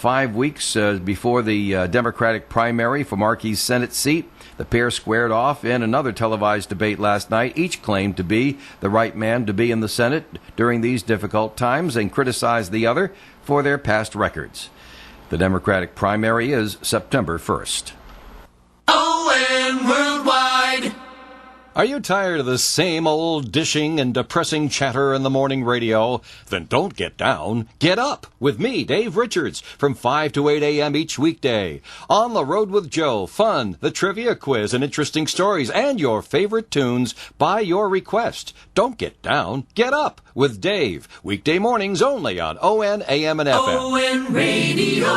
5 weeks before the Democratic primary for Markey's Senate seat. The pair squared off in another televised debate last night. Each claimed to be the right man to be in the Senate during these difficult times and criticized the other for their past records. The Democratic primary is September 1st. ON Worldwide. Are you tired of the same old dishing and depressing chatter in the morning radio? Then don't get down. Get up with me, Dave Richards, from 5 to 8 a.m. each weekday. On the Road with Joe, fun, the trivia quiz, and interesting stories, and your favorite tunes by your request. Don't get down. Get up with Dave. Weekday mornings only on ON, AM, and FM. ON Radio.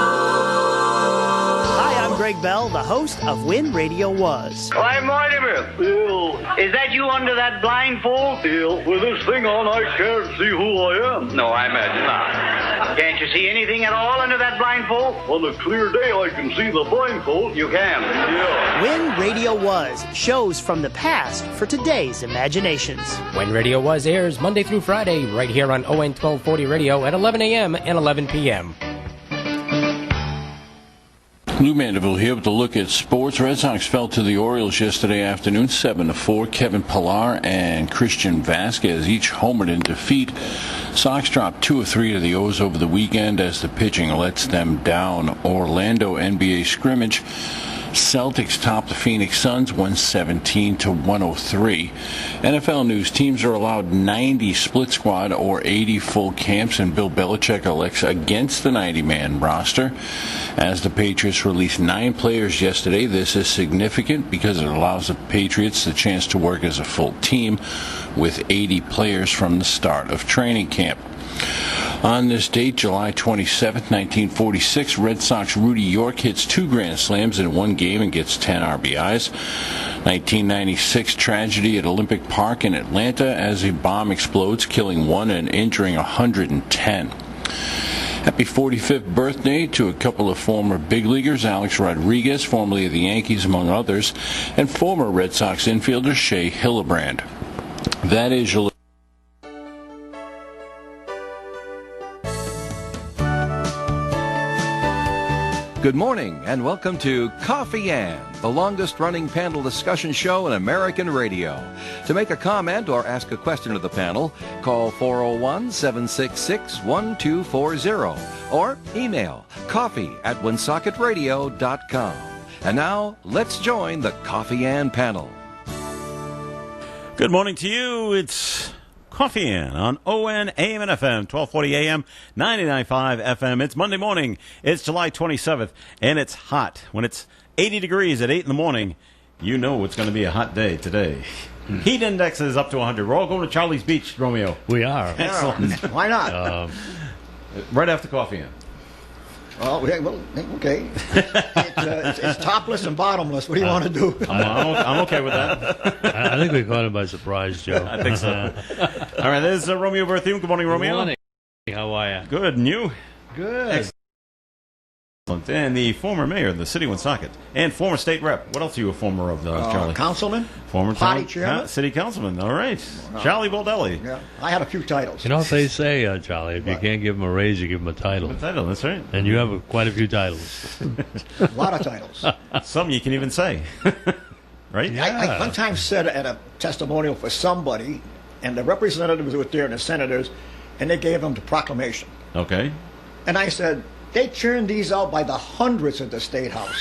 Greg Bell, the host of When Radio Was. I'm Mortimer. Bill. Is that you under that blindfold? Bill, with this thing on, I can't see who I am. No, I imagine not. Can't you see anything at all under that blindfold? On a clear day, I can see the blindfold. You can? Yeah. When Radio Was, shows from the past for today's imaginations. When Radio Was airs Monday through Friday, right here on ON 1240 Radio at 11 a.m. and 11 p.m. Lou Mandeville here with a look at sports. Red Sox fell to the Orioles yesterday afternoon, 7-4. Kevin Pillar and Christian Vasquez each homered in defeat. Sox dropped 2 of 3 to the O's over the weekend as the pitching lets them down. Orlando NBA scrimmage. Celtics topped the Phoenix Suns 117-103. NFL news: teams are allowed 90 split squad or 80 full camps, and Bill Belichick elects against the 90-man roster. As the Patriots released 9 players yesterday, this is significant because it allows the Patriots the chance to work as a full team with 80 players from the start of training camp. On this date, July 27, 1946, Red Sox Rudy York hits 2 grand slams in one game and gets 10 RBIs. 1996 tragedy at Olympic Park in Atlanta as a bomb explodes, killing 1 and injuring 110. Happy 45th birthday to a couple of former big leaguers, Alex Rodriguez, formerly of the Yankees, among others, and former Red Sox infielder Shea Hillebrand. That is your Good morning, and welcome to Coffee Ann, the longest-running panel discussion show in American radio. To make a comment or ask a question of the panel, call 401-766-1240 or email coffee@woonsocket.radio.com. And now, let's join the Coffee Ann panel. Good morning to you. It's Coffee Ann on ON, AM, and FM, 1240 AM, 99.5 FM. It's Monday morning. It's July 27th, and it's hot. When it's 80 degrees at 8 in the morning, you know it's going to be a hot day today. Heat index is up to 100. We're all going to Charlie's Beach, Romeo. We are. Excellent. Why not? Right after Coffee Ann. Oh, yeah, well, okay. It's topless and bottomless. What do you want to do? I'm okay with that. I think we caught him by surprise, Joe. I think so. All right, there's Romeo Berthium. Good morning, Romeo. Good morning. How are you? Good. And you? Good. Excellent. And the former mayor of the city of Woonsocket and former state rep. What else are you a former of, Charlie? Councilman. Former Party chairman. City councilman. All right. Charlie Baldelli. Yeah, I had a few titles. You know what they say, Charlie? If you can't give him a raise, you give him a title. A title, that's right. And you have quite a few titles. A lot of titles. Some you can even say. Right? I one time said at a testimonial for somebody, and the representatives were there and the senators, and they gave them the proclamation. Okay. And I said, they churned these out by the hundreds at the State House.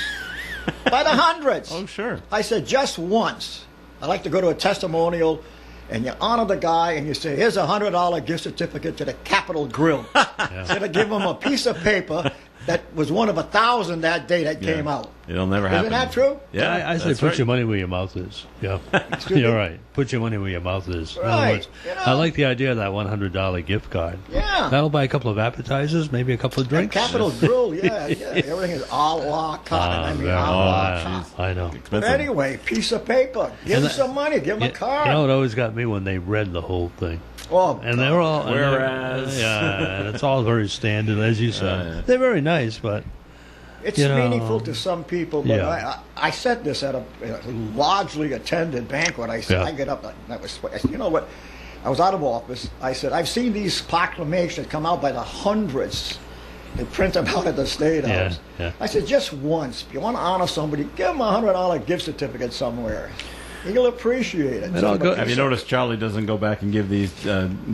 By the hundreds. Oh, sure. I said, just once. I like to go to a testimonial, and you honor the guy, and you say, here's a $100 gift certificate to the Capitol Grill. Instead of give him a piece of paper that was one of 1,000 that day that came out. It'll never happen. Isn't that true? Yeah, I say put your money where your mouth is. Yeah. You're right. Put your money where your mouth is. In other words, I like the idea of that $100 gift card. Yeah. That'll buy a couple of appetizers, maybe a couple of drinks. And Capitol Grill, yeah. Everything is a la carte. I know. But anyway, piece of paper. Give him some money. Give him a card. You know, it always got me when they read the whole thing. Oh, and they're all whereas and it's all very standard, as you said. They're very nice, but it's meaningful to some people. But I said this at a largely attended banquet. I said, I get up. I said, you know what? I was out of office. I said, I've seen these proclamations come out by the hundreds, They print them out at the State House. Yeah. I said, just once. If you want to honor somebody, give them a $100 gift certificate somewhere. You'll appreciate it. And I'll go- Have you noticed Charlie doesn't go back and give these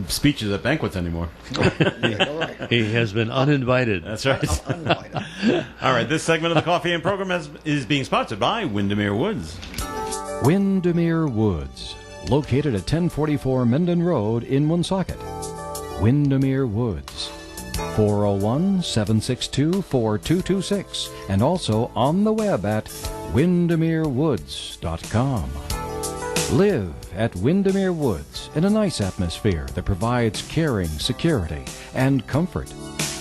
speeches at banquets anymore? He has been uninvited. That's right. All right, this segment of the Coffee and Program is being sponsored by Windermere Woods. Windermere Woods, located at 1044 Menden Road in Woonsocket. Windermere Woods, 401-762-4226, and also on the web at windermerewoods.com. Live at Windermere Woods in a nice atmosphere that provides caring, security, and comfort.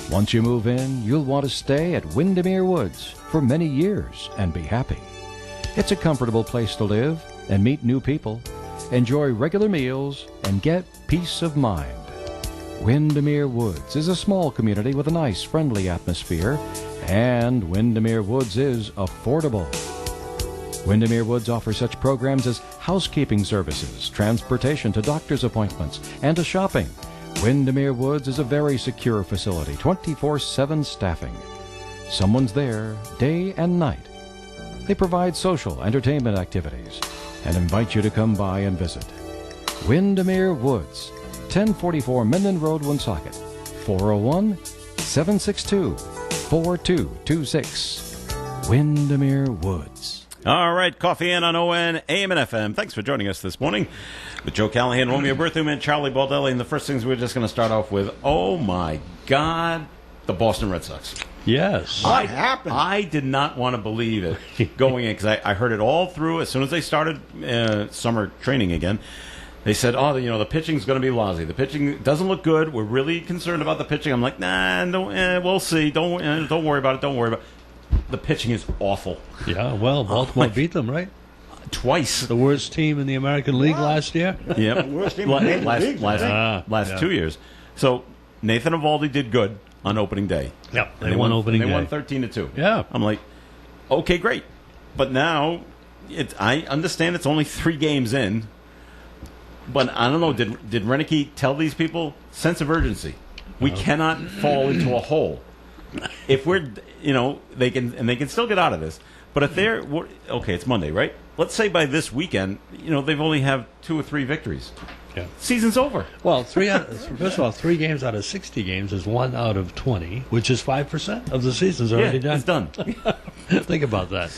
Once you move in, you'll want to stay at Windermere Woods for many years and be happy. It's a comfortable place to live and meet new people, enjoy regular meals, and get peace of mind. Windermere Woods is a small community with a nice, friendly atmosphere, and Windermere Woods is affordable. Windermere Woods offers such programs as housekeeping services, transportation to doctor's appointments, and to shopping. Windermere Woods is a very secure facility, 24/7 staffing. Someone's there day and night. They provide social entertainment activities and invite you to come by and visit. Windermere Woods, 1044 Minden Road, Woonsocket, 401-762-4226. Windermere Woods. All right, Coffee In on ON, AM and FM. Thanks for joining us this morning with Joe Callahan, Romeo Berthum, and Charlie Baldelli. And the first things we're just going to start off with, oh my God, the Boston Red Sox. Yes. What happened? I did not want to believe it going in because I heard it all through as soon as they started summer training again. They said, oh, the pitching's going to be lousy. The pitching doesn't look good. We're really concerned about the pitching. I'm like, nah, we'll see. Don't worry about it. Don't worry about it. The pitching is awful. Yeah, well, Baltimore beat them, right? Twice. The worst team in the American League last year? Yep. Worst team in the league, last 2 years. So Nathan Eovaldi did good on opening day. Yeah, they won opening day. They won 13-2. Yeah. I'm like, okay, great. But now, I understand it's only 3 games in. But I don't know, did Renicky tell these people? Sense of urgency. We cannot fall into a hole. If we're, they can still get out of this. But if they're, okay, it's Monday, right? Let's say by this weekend, they've only have 2 or 3 victories. Yeah. Season's over. Well, first of all, 3 games out of 60 games is 1 out of 20, which is 5% of the season's already done. It's done. Think about that.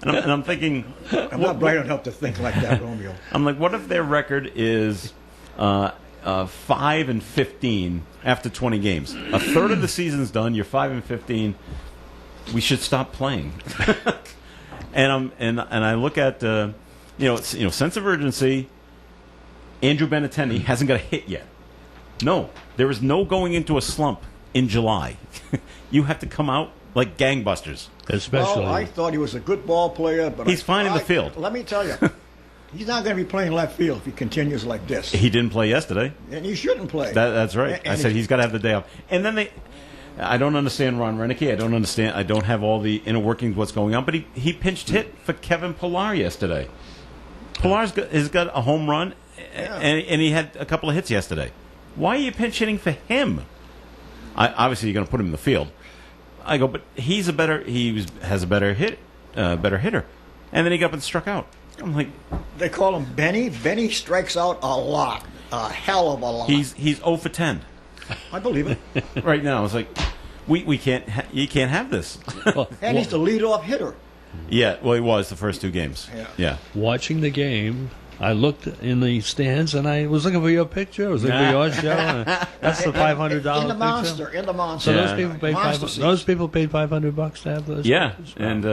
And I'm thinking, I'm not bright enough to think like that, Romeo. I'm like, what if their record is 5-15 after 20 games? A third of the season's done. You're 5-15. We should stop playing. and I look at sense of urgency. Andrew Benintendi hasn't got a hit yet. No, there is no going into a slump in July. You have to come out like gangbusters. Especially, well, I thought he was a good ball player, but he's fine in the field. Let me tell you, he's not going to be playing left field if he continues like this. He didn't play yesterday, and he shouldn't play. That's right. I said he's got to have the day off. And then I don't understand Ron Renicky. I don't have all the inner workings of what's going on. But he pinched hit for Kevin Pillar yesterday. Pillar's has got a home run. Yeah. And he had a couple of hits yesterday. Why are you pinch hitting for him? Obviously, you're going to put him in the field. I go, but he has a better hitter, and then he got up and struck out. I'm like, they call him Benny. Benny strikes out a lot, a hell of a lot. He's 0 for 10. I believe it. Right now, it's like we can't. You can't have this. And he's the leadoff hitter. Yeah, well, he was the first 2 games. Yeah. Watching the game, I looked in the stands and I was looking for your picture. I was looking for your show. That's the $500 in the monster. picture. In the monster. So Yeah. those people paid $500 to have those. Yeah, pictures? and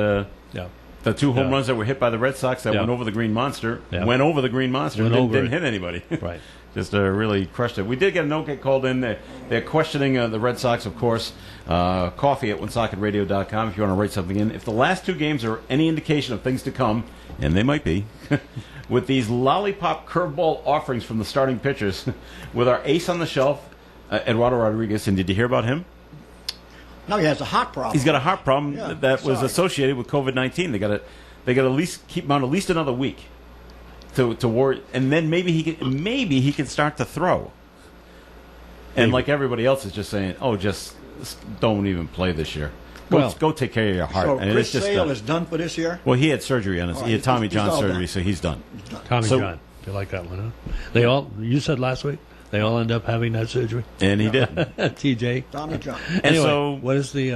yeah. the 2 home runs that were hit by the Red Sox that went over the Green Monster went over the Green Monster and didn't hit anybody. Right. Just really crushed it. We did get a note get called in. They're questioning the Red Sox, of course. Coffee at OneSocketRadio.com if you want to write something in. If the last 2 games are any indication of things to come, and they might be, with these lollipop curveball offerings from the starting pitchers, with our ace on the shelf, Eduardo Rodriguez, and did you hear about him? No, he has a heart problem. He's got a heart problem that was associated with COVID-19. They got to at least keep him out at least another week to worry, and then maybe he can start to throw. And like everybody else is just saying, oh, just don't even play this year. Well- Go take care of your heart. So And Chris it's just Sale done. is done for this year? Well, he had surgery on his. Oh, He had Tommy he's John all surgery, done. so he's done. Tommy So- John. You like that one, huh? They all. You said last week they all end up having that surgery. And he did. TJ. Tommy John. And Anyway, so, what is the?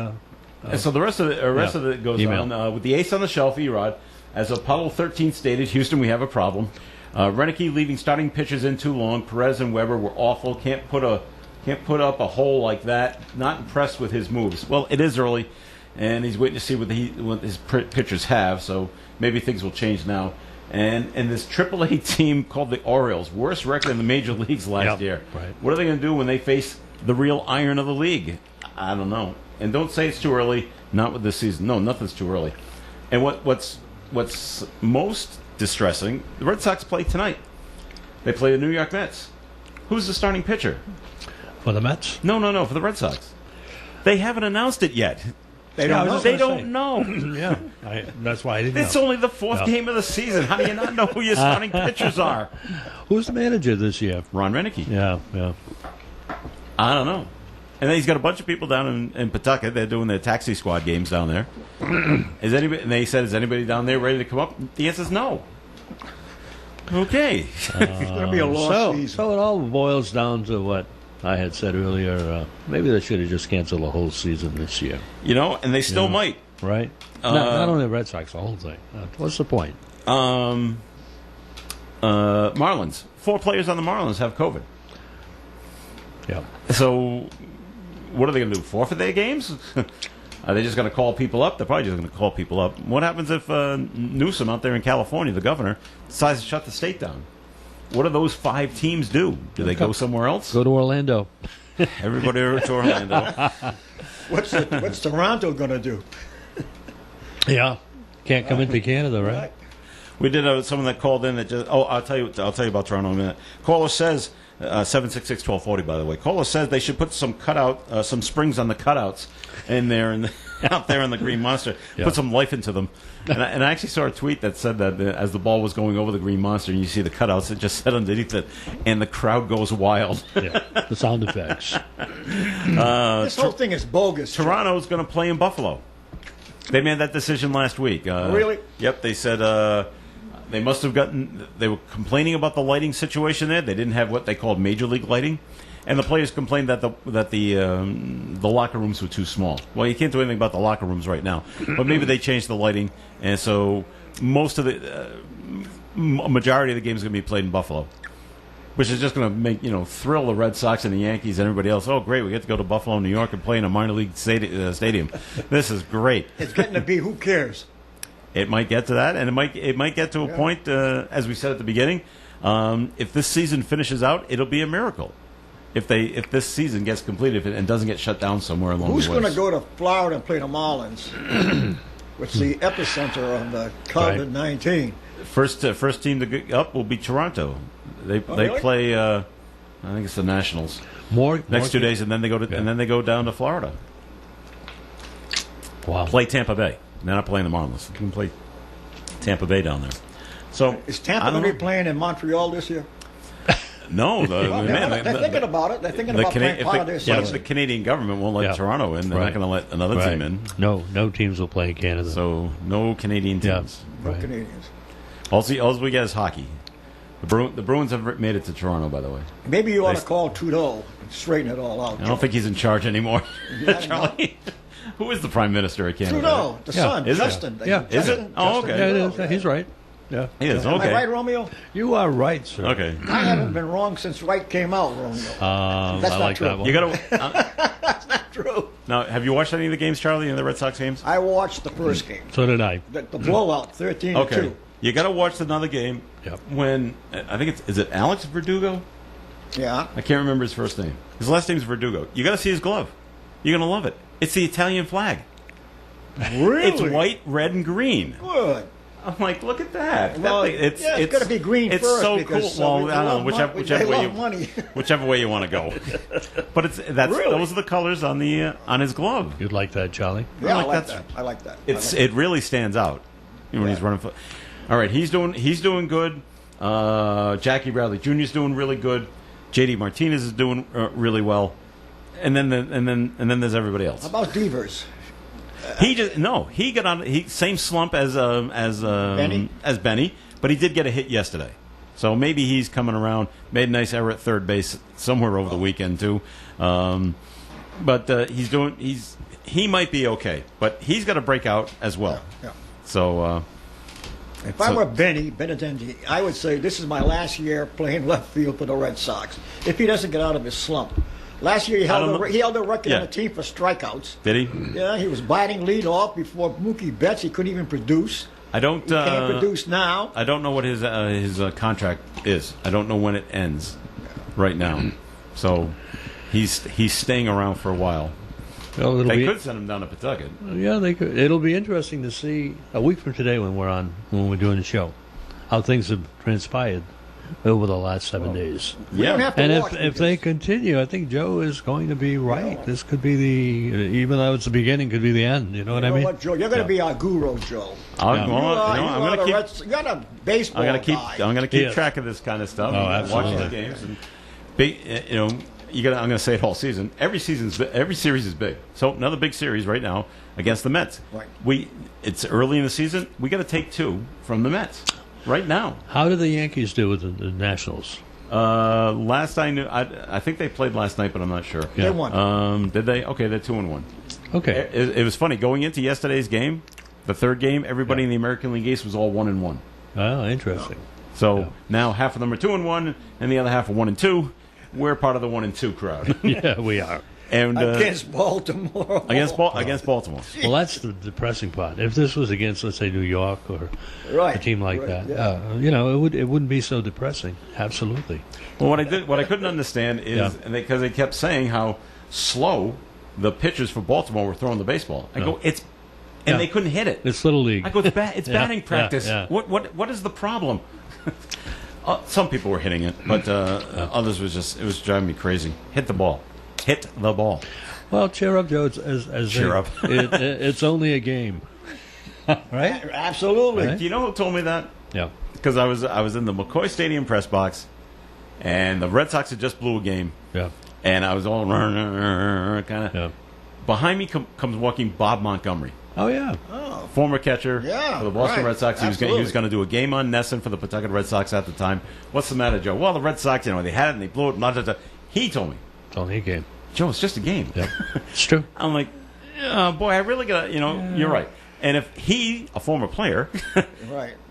and so the rest of it goes Email. on with the ace on the shelf. Erod, as Apollo 13 stated, Houston, we have a problem. Renicky leaving starting pitchers in too long. Perez and Weber were awful. Can't put up a hole like that. Not impressed with his moves. Well, it is early, and he's waiting to see what his pitchers have. So maybe things will change now. And this AAA team called the Orioles, worst record in the major leagues last Yep, year. right. What are they going to do when they face the real iron of the league? I don't know. And don't say it's too early. Not with this season. No, nothing's too early. And what's most distressing, the Red Sox play tonight. They play the New York Mets. Who's the starting pitcher? For the Mets? No, for the Red Sox. They haven't announced it yet. They don't know. They don't know. Yeah, that's why I didn't It's know. only the fourth game of the season. How do you not know who your starting pitchers are? Who's the manager this year? Ron Renicky. Yeah. I don't know. And then he's got a bunch of people down in Pawtucket. They're doing their taxi squad games down there. Is anybody? And they said, "Is anybody down there ready to come up?" The answer is no. Okay. It's going to be a lost season. So it all boils down to what I had said earlier. Maybe they should have just canceled the whole season this year, And they still might. right? Not only the Red Sox, the whole thing. What's the point? Marlins. 4 players on the Marlins have COVID. Yeah. So, what are they going to do? Forfeit their games? Are they just going to call people up? They're probably just going to call people up. What happens if Newsom out there in California, the governor, decides to shut the state down? What do those 5 teams do? Do they go somewhere else? Go to Orlando. Everybody to Orlando. What's Toronto going to do? Yeah. Can't come into Canada, right? We did someone that called in that just. Oh, I'll tell you about Toronto in a minute. Caller says 766-1240. By the way, caller says they should put some some springs on the cutouts in there and out there in the Green Monster. Yeah. Put some life into them. And I actually saw a tweet that said that as the ball was going over the Green Monster, and you see the cutouts, it just said underneath it, and the crowd goes wild. Yeah. The sound effects. This whole thing is bogus. Toronto's going to play in Buffalo. They made that decision last week. Really? Yep. They said they must have gotten. They were complaining about the lighting situation there. They didn't have what they called major league lighting, and the players complained that the locker rooms were too small. Well, you can't do anything about the locker rooms right now, but maybe they changed the lighting, and so most of the majority of the game is going to be played in Buffalo. Which is just going to make, thrill the Red Sox and the Yankees and everybody else. Oh, great, we get to go to Buffalo, New York and play in a minor league stadium. This is great. It's getting to be who cares? It might get to that, and it might get to a point, as we said at the beginning, if this season finishes out, it'll be a miracle. If this season gets completed and doesn't get shut down somewhere along Who's the way. going to go to Florida and play the Marlins? Which the epicenter of the COVID-19. First team to get up will be Toronto. They really? play. I think it's the Nationals. Next 2 days, and then they go down to Florida. Wow. Play Tampa Bay. They're not playing the Marlins. They can play Tampa Bay down there. So Is Tampa going to be playing in Montreal this year? No, they're thinking about it. They're thinking about playing part of their season. the Canadian government won't let Toronto in. They're not going to let another team in. No teams will play in Canada. So no Canadian teams. No Canadians. All we get is hockey. The Bruins have made it to Toronto, by the way. Maybe you ought to call Trudeau and straighten it all out. I don't think he's in charge anymore. Charlie, who is the Prime Minister of Canada? Trudeau, the son, Is Justin. it? Yeah. Is it? Oh, okay. Yeah, it is. He's right. Yeah. He is. Am Okay. I right, Romeo? You are right, sir. Okay. I haven't been wrong since right came out, Romeo. That's I not like true. that one. You got to. That's not true. Now, have you watched any of the games, Charlie? Any of the Red Sox games? I watched the first game. So did I. The blowout, 13-2. Okay. You got to watch another game. Yep. When I think is it Alex Verdugo? Yeah. I can't remember his first name. His last name's Verdugo. You got to see his glove. You're gonna love it. It's the Italian flag. Really? It's white, red, and green. Good. I'm like, look at that. Well, it's got to be green it's first. so because, cool. Well, we I don't know, love whichever they way love money. whichever way you want to go. But those are the colors on the on his glove. You'd like that, Charlie? Yeah, I like like that. I like that. It really stands out when he's running. All right, he's doing good. Jackie Bradley Jr. is doing really good. JD Martinez is doing really well. and then there's everybody else. How about Devers? He got on same slump as Benny, but he did get a hit yesterday. So maybe he's coming around. Made a nice error at third base somewhere over the weekend too. But he might be okay, but he's got to break out as well. Yeah. So if I were Benny Benintendi, I would say this is my last year playing left field for the Red Sox. If he doesn't get out of his slump. Last year he held the record on the team for strikeouts. Did he? Yeah, he was batting lead off before Mookie Betts. He couldn't even produce. He can't produce now. I don't know what his contract is. I don't know when it ends right now. So he's staying around for a while. Well, they could send him down to Pawtucket. Yeah, they could. It'll be interesting to see a week from today when we're doing the show, how things have transpired over the last 7 days. And if they continue, I think Joe is going to be right. Yeah. This could be even though it's the beginning, could be the end. You know what I mean? What, Joe? You're going to be our guru, Joe. I'm going to keep. You're a baseball guy. I'm going to keep track of this kind of stuff. Oh, absolutely. Watch these games and I'm going to say it all season. Every series is big. So another big series right now against the Mets. Right. It's early in the season. We got to take 2 from the Mets right now. How did the Yankees do with the Nationals? Last I knew, I think they played last night, but I'm not sure. Yeah. They won. Did they? Okay, they're 2-1. Okay. It was funny going into yesterday's game, the third game. Everybody in the American League East was all 1-1. Oh, interesting. So now half of them are 2-1, and the other half are 1-2. We're part of the 1-2 crowd. Yeah, we are. And against Baltimore. Against Baltimore. Well, that's the depressing part. If this was against, let's say, New York or a team like that, it wouldn't be so depressing. Absolutely. Well, what I couldn't understand is because they kept saying how slow the pitchers for Baltimore were throwing the baseball. I go, and they couldn't hit it. It's Little League. I go, it's batting practice. What is the problem? Some people were hitting it, but others it was driving me crazy. Hit the ball. Well, cheer up, Joe. Cheer up. It's only a game, right? Absolutely. Right? Do you know who told me that? Yeah. Because I was in the McCoy Stadium press box, and the Red Sox had just blew a game. Yeah. And I was all kind of. Yeah. Behind me comes walking Bob Montgomery. Oh yeah. Former catcher for the Boston Red Sox. He was going to do a game on Nesson for the Pawtucket Red Sox at the time. What's the matter, Joe? Well, the Red Sox, they had it and they blew it. Blah, blah, blah. He told me. It's only a game. Joe, it's just a game. Yep. It's true. I'm like, boy, I really got to, you're right. And if he, a former player,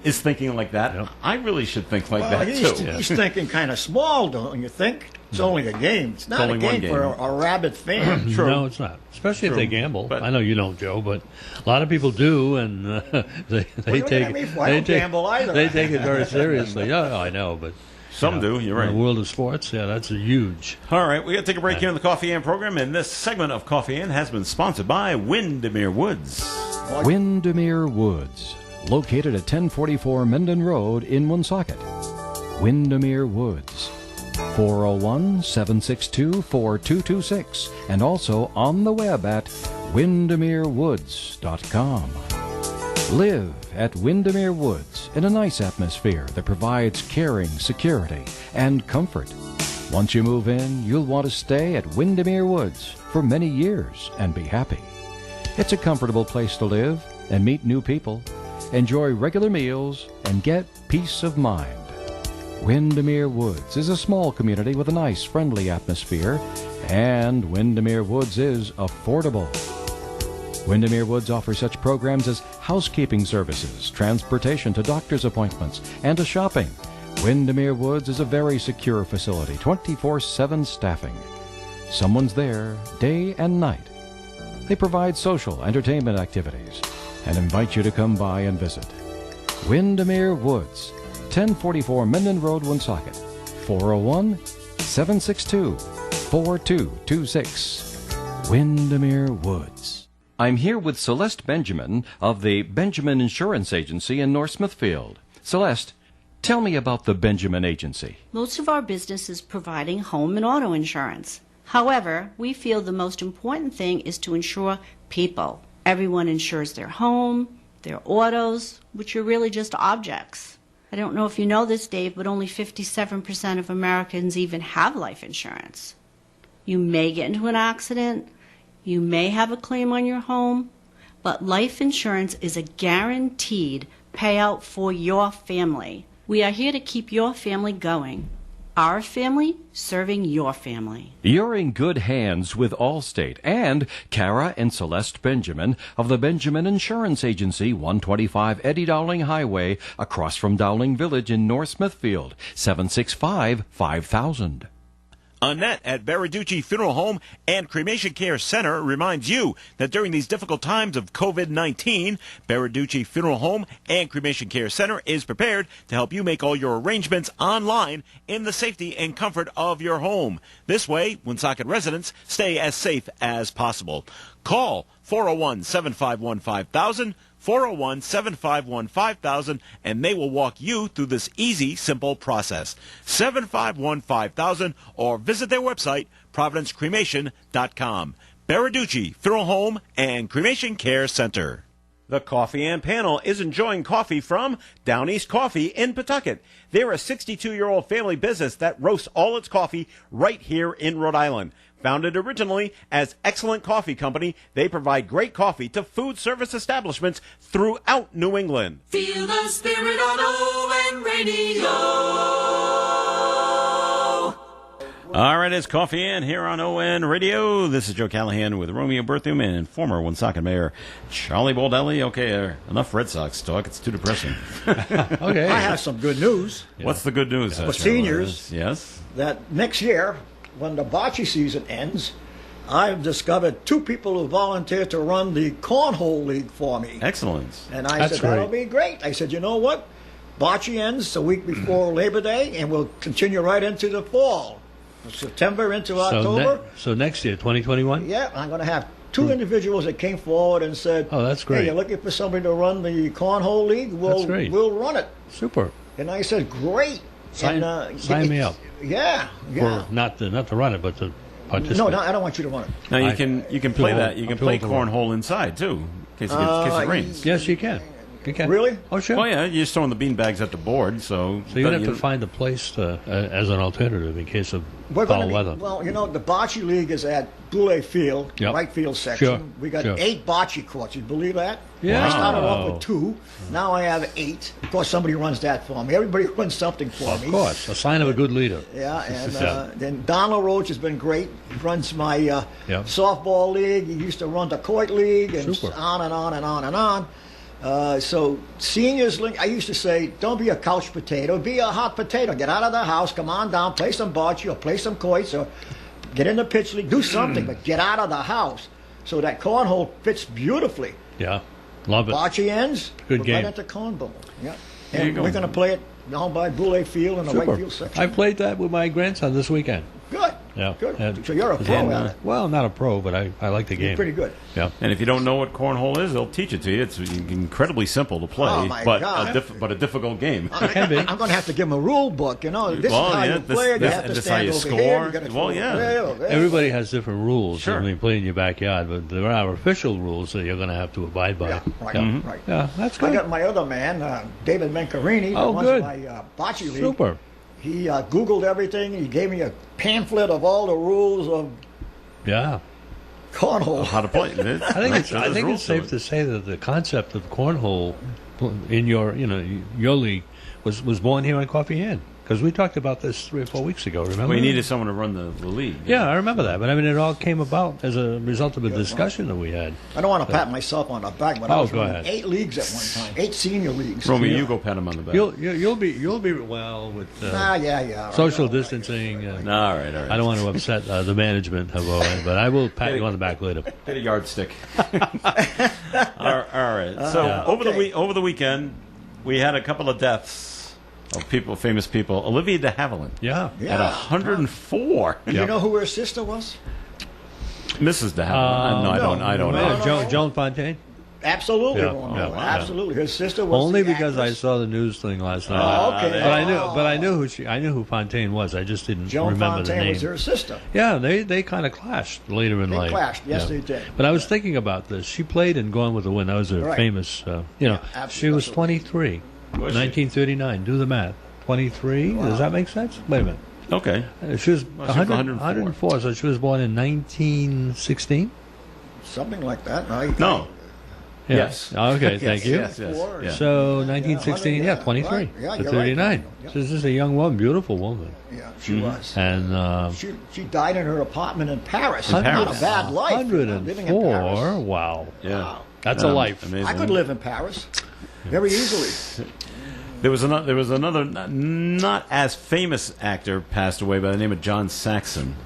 is thinking like that, I really should think like that, too. He's thinking kind of small, don't you think? It's only a game. It's not a game for a rabid fan. True. No, it's not. Especially if they gamble. But I know you don't, Joe, but a lot of people do, and they take it very seriously. Yeah, I know, but some do. You're right. In the world of sports, that's a huge. All right, we got to take a break here in the Coffee Inn program, and this segment of Coffee Inn has been sponsored by Windermere Woods. Windermere Woods, located at 1044 Menden Road in Woonsocket. Windermere Woods, 401-762-4226, and also on the web at windermerewoods.com. Live at Windermere Woods in a nice atmosphere that provides caring, security, and comfort. Once you move in, you'll want to stay at Windermere Woods for many years and be happy. It's a comfortable place to live and meet new people, enjoy regular meals, and get peace of mind. Windermere Woods is a small community with a nice, friendly atmosphere, and Windermere Woods is affordable. Windermere Woods offers such programs as housekeeping services, transportation to doctor's appointments, and to shopping. Windermere Woods is a very secure facility, 24/7 staffing. Someone's there day and night. They provide social entertainment activities and invite you to come by and visit. Windermere Woods, 1044 Menden Road, Woonsocket, 401-762-4226. Windermere Woods. I'm here with Celeste Benjamin of the Benjamin Insurance Agency in North Smithfield. Celeste, tell me about the Benjamin Agency. Most of our business is providing home and auto insurance. However, we feel the most important thing is to insure people. Everyone insures their home, their autos, which are really just objects. I don't know if you know this, Dave, but only 57% of Americans even have life insurance. You may get into an accident. You may have a claim on your home. But life insurance is a guaranteed payout for your family. We are here to keep your family going. Our family serving your family. You're in good hands with Allstate and Kara and Celeste Benjamin of the Benjamin Insurance Agency, 125 Eddie Dowling Highway, across from Dowling Village in North Smithfield, 765-5000. Annette at Baraducci Funeral Home and Cremation Care Center reminds you that during these difficult times of COVID-19, Baraducci Funeral Home and Cremation Care Center is prepared to help you make all your arrangements online in the safety and comfort of your home. This way, Woonsocket residents stay as safe as possible. Call 401-751-5000, 401-751-5000, and they will walk you through this easy, simple process. 751-5000, or visit their website, providencecremation.com. Baraducci Funeral Home and Cremation Care Center. The Coffee and Panel is enjoying coffee from Down East Coffee in Pawtucket. They're a 62-year-old family business that roasts all its coffee right here in Rhode Island. Founded originally as Excellent Coffee Company, they provide great coffee to food service establishments throughout New England. Feel the spirit on ON Radio. All right, it's Coffee In here on ON Radio. This is Joe Callahan with Romeo Berthum and former Woonsocket Mayor Charlie Baldelli. Okay, enough Red Sox talk. It's too depressing. Okay. I have some good news. What's the good news? For seniors, yes, that next year, when the bocce season ends, I've discovered 2 people who volunteered to run the Cornhole League for me. Excellent. And I said, that'll be great. I said, you know what? Bocce ends the week before Labor Day, and we'll continue right into the fall. September into October. So next year, 2021? Yeah, I'm going to have 2 individuals that came forward and said, oh, that's great. Hey, you're looking for somebody to run the Cornhole League? That's great. We'll run it. Super. And I said, great. Sign me up. Yeah. For not to run it, but to participate. No, I don't want you to run it. Now you can play that. You can play cornhole inside too, in case it rains. Yes, you can. You can. Really? Oh, sure. Oh yeah, you're just throwing the beanbags at the board, so you're gonna have to find a place as an alternative in case of foul weather. Well, the bocce league is at Boulay Field, right field section. Sure. We got 8 bocce courts. You believe that? Yeah. I started off with 2. Now I have 8. Of course, somebody runs that for me. Everybody runs something for me. Of course, a sign of a good leader. Yeah, and then Donald Roach has been great. He runs my softball league. He used to run the Coit League, and on and on and on and on. So seniors, I used to say, don't be a couch potato, be a hot potato. Get out of the house, come on down, play some bocce or play some quoits or get in the pitch league, do something, but get out of the house. So that cornhole fits beautifully. Yeah, love it. Bocce ends, good game. Right into cornball. Yeah, and we're going to play it down by Boulay Field in the right field section. I played that with my grandson this weekend. Good. Yeah. Good. So you're a pro at it. Well, not a pro, but I like the game. You're pretty good. Yeah. And if you don't know what cornhole is, they'll teach it to you. It's incredibly simple to play, Oh, my but God. a difficult game. I'm going to have to give him a rule book. This is how you play it. You have to stand over here. You got to throw over there. Everybody has different rules. Sure. I mean, play in your backyard, but there are official rules that you're going to have to abide by. Yeah, right, right. Yeah, that's good. I got my other man, David Mencarini, Oh, that good. runs my bocce league. Super. He Googled everything. He gave me a pamphlet of all the rules of cornhole. How to play it. I think it's safe to say that the concept of cornhole in your league was born here on Coffee Inn. Because we talked about this 3 or 4 weeks ago, remember? Well, you needed someone to run the league. Yeah, I remember that. But I mean, it all came about as a result of a discussion that we had. I don't want to pat myself on the back, but I was running 8 leagues at one time, 8 senior leagues. Romeo, you go pat him on the back. You'll be well with social distancing. All right. I don't want to upset the management of ON, but I will pat you on the back later. Hit a yardstick. All right. So over the weekend, we had a couple of deaths. Of famous people. Olivia de Havilland. Yeah. At 104. Do you know who her sister was? Mrs. de Havilland. I don't know. Joan Fontaine? Absolutely. Yeah. Absolutely. Her sister was only the because actress. I saw the news thing last night. Oh, okay. But I knew who Fontaine was. I just didn't Joan remember Fontaine the name. was her sister. Yeah, they kind of clashed later in life. They clashed. Yes, they did. But I was thinking about this. She played in Gone with the Wind. That was her famous. She was 23. 1939. Do the math. 23. Wow. Does that make sense? Wait a minute. Okay. She was Well, she was 104, so she was born in 1916? Something like that. No. Yeah. Yes. Okay, thank you. Yes. Yeah. So 1916, 23 right. Yeah, to you're 39. right. So this is a young woman, beautiful woman. Yeah, she was. And She died in her apartment in Paris. In Not Paris. a bad life. Living in 104. Paris. Wow. Yeah. That's a life. Amazing. I could live in Paris very easily. There was another not as famous actor passed away by the name of John Saxon.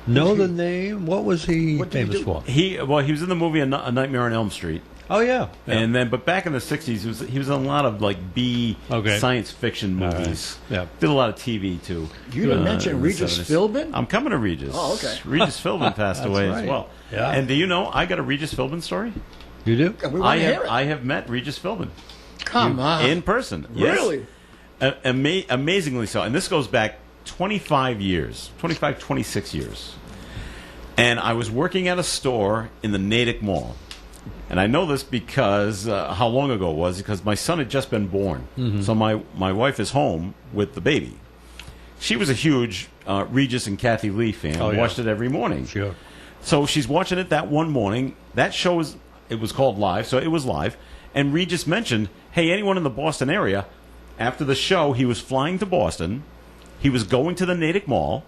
Know the name? What was he What did he famous do? for? He was in the movie A Nightmare on Elm Street. Oh, yeah. And but back in the 60s, he was in a lot of like B Okay. science fiction movies. Yeah. Did a lot of TV too. You didn't mention in the Regis 70s. Philbin? I'm coming to Regis. Oh, okay. Regis Philbin passed away right. as well. Yeah. And do you know I got a Regis Philbin story? You do? We want to hear it. I have met Regis Philbin Come on. in person. Yes. Really? Amazingly so. And this goes back 25 years, 26 years. And I was working at a store in the Natick Mall. And I know this because how long ago it was, because my son had just been born. So my wife is home with the baby. She was a huge Regis and Kathy Lee fan. Oh, yeah. Watched it every morning. Sure. So she's watching it that one morning. That show it was called Live, so it was live. And Regis mentioned, hey, anyone in the Boston area, after the show, he was flying to Boston. He was going to the Natick Mall,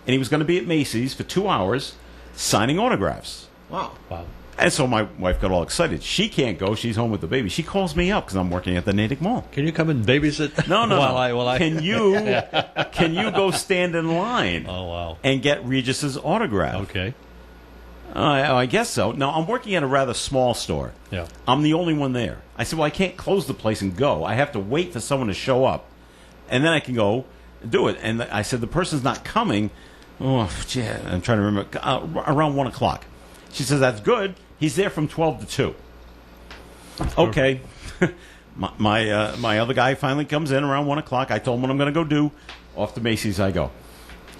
and he was going to be at Macy's for 2 hours signing autographs. Wow. And so my wife got all excited. She can't go. She's home with the baby. She calls me up because I'm working at the Natick Mall. Can you come and babysit? No. While I... Can you go stand in line? Oh, wow. And get Regis's autograph? Okay. I guess so. Now, I'm working at a rather small store. Yeah. I'm the only one there. I said, well, I can't close the place and go. I have to wait for someone to show up, and then I can go do it. And I said, the person's not coming. Oh, gee, I'm trying to remember. Around 1 o'clock. She says, that's good. He's there from 12 to 2. Okay. My other guy finally comes in around 1 o'clock. I told him what I'm going to go do. Off to Macy's I go.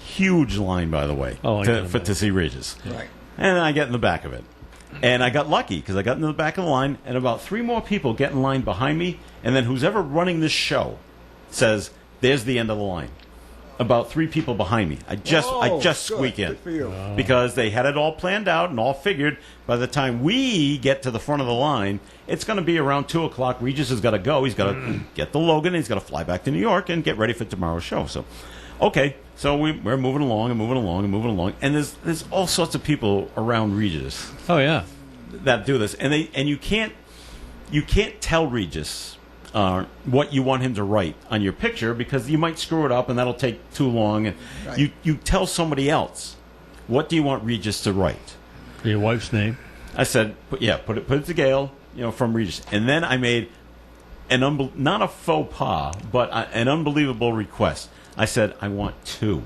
Huge line, by the way, to see Regis. Right. And then I get in the back of it. And I got lucky because I got into the back of the line, and about 3 more people get in line behind me, and then who's ever running this show says, there's the end of the line. About 3 people behind me. I just squeak in. Good for you. Because they had it all planned out and all figured by the time we get to the front of the line, it's going to be around 2 o'clock. Regis has got to go. He's got to get the Logan, and he's got to fly back to New York and get ready for tomorrow's show. So, okay. So we're moving along and moving along and moving along, and there's all sorts of people around Regis. Oh, yeah. That do this, and you can't tell Regis what you want him to write on your picture because you might screw it up and that'll take too long. And Right. you tell somebody else, what do you want Regis to write? Your wife's name? I said, put it to Gail, from Regis, and then I made not a faux pas, but an unbelievable request. I said, I want 2.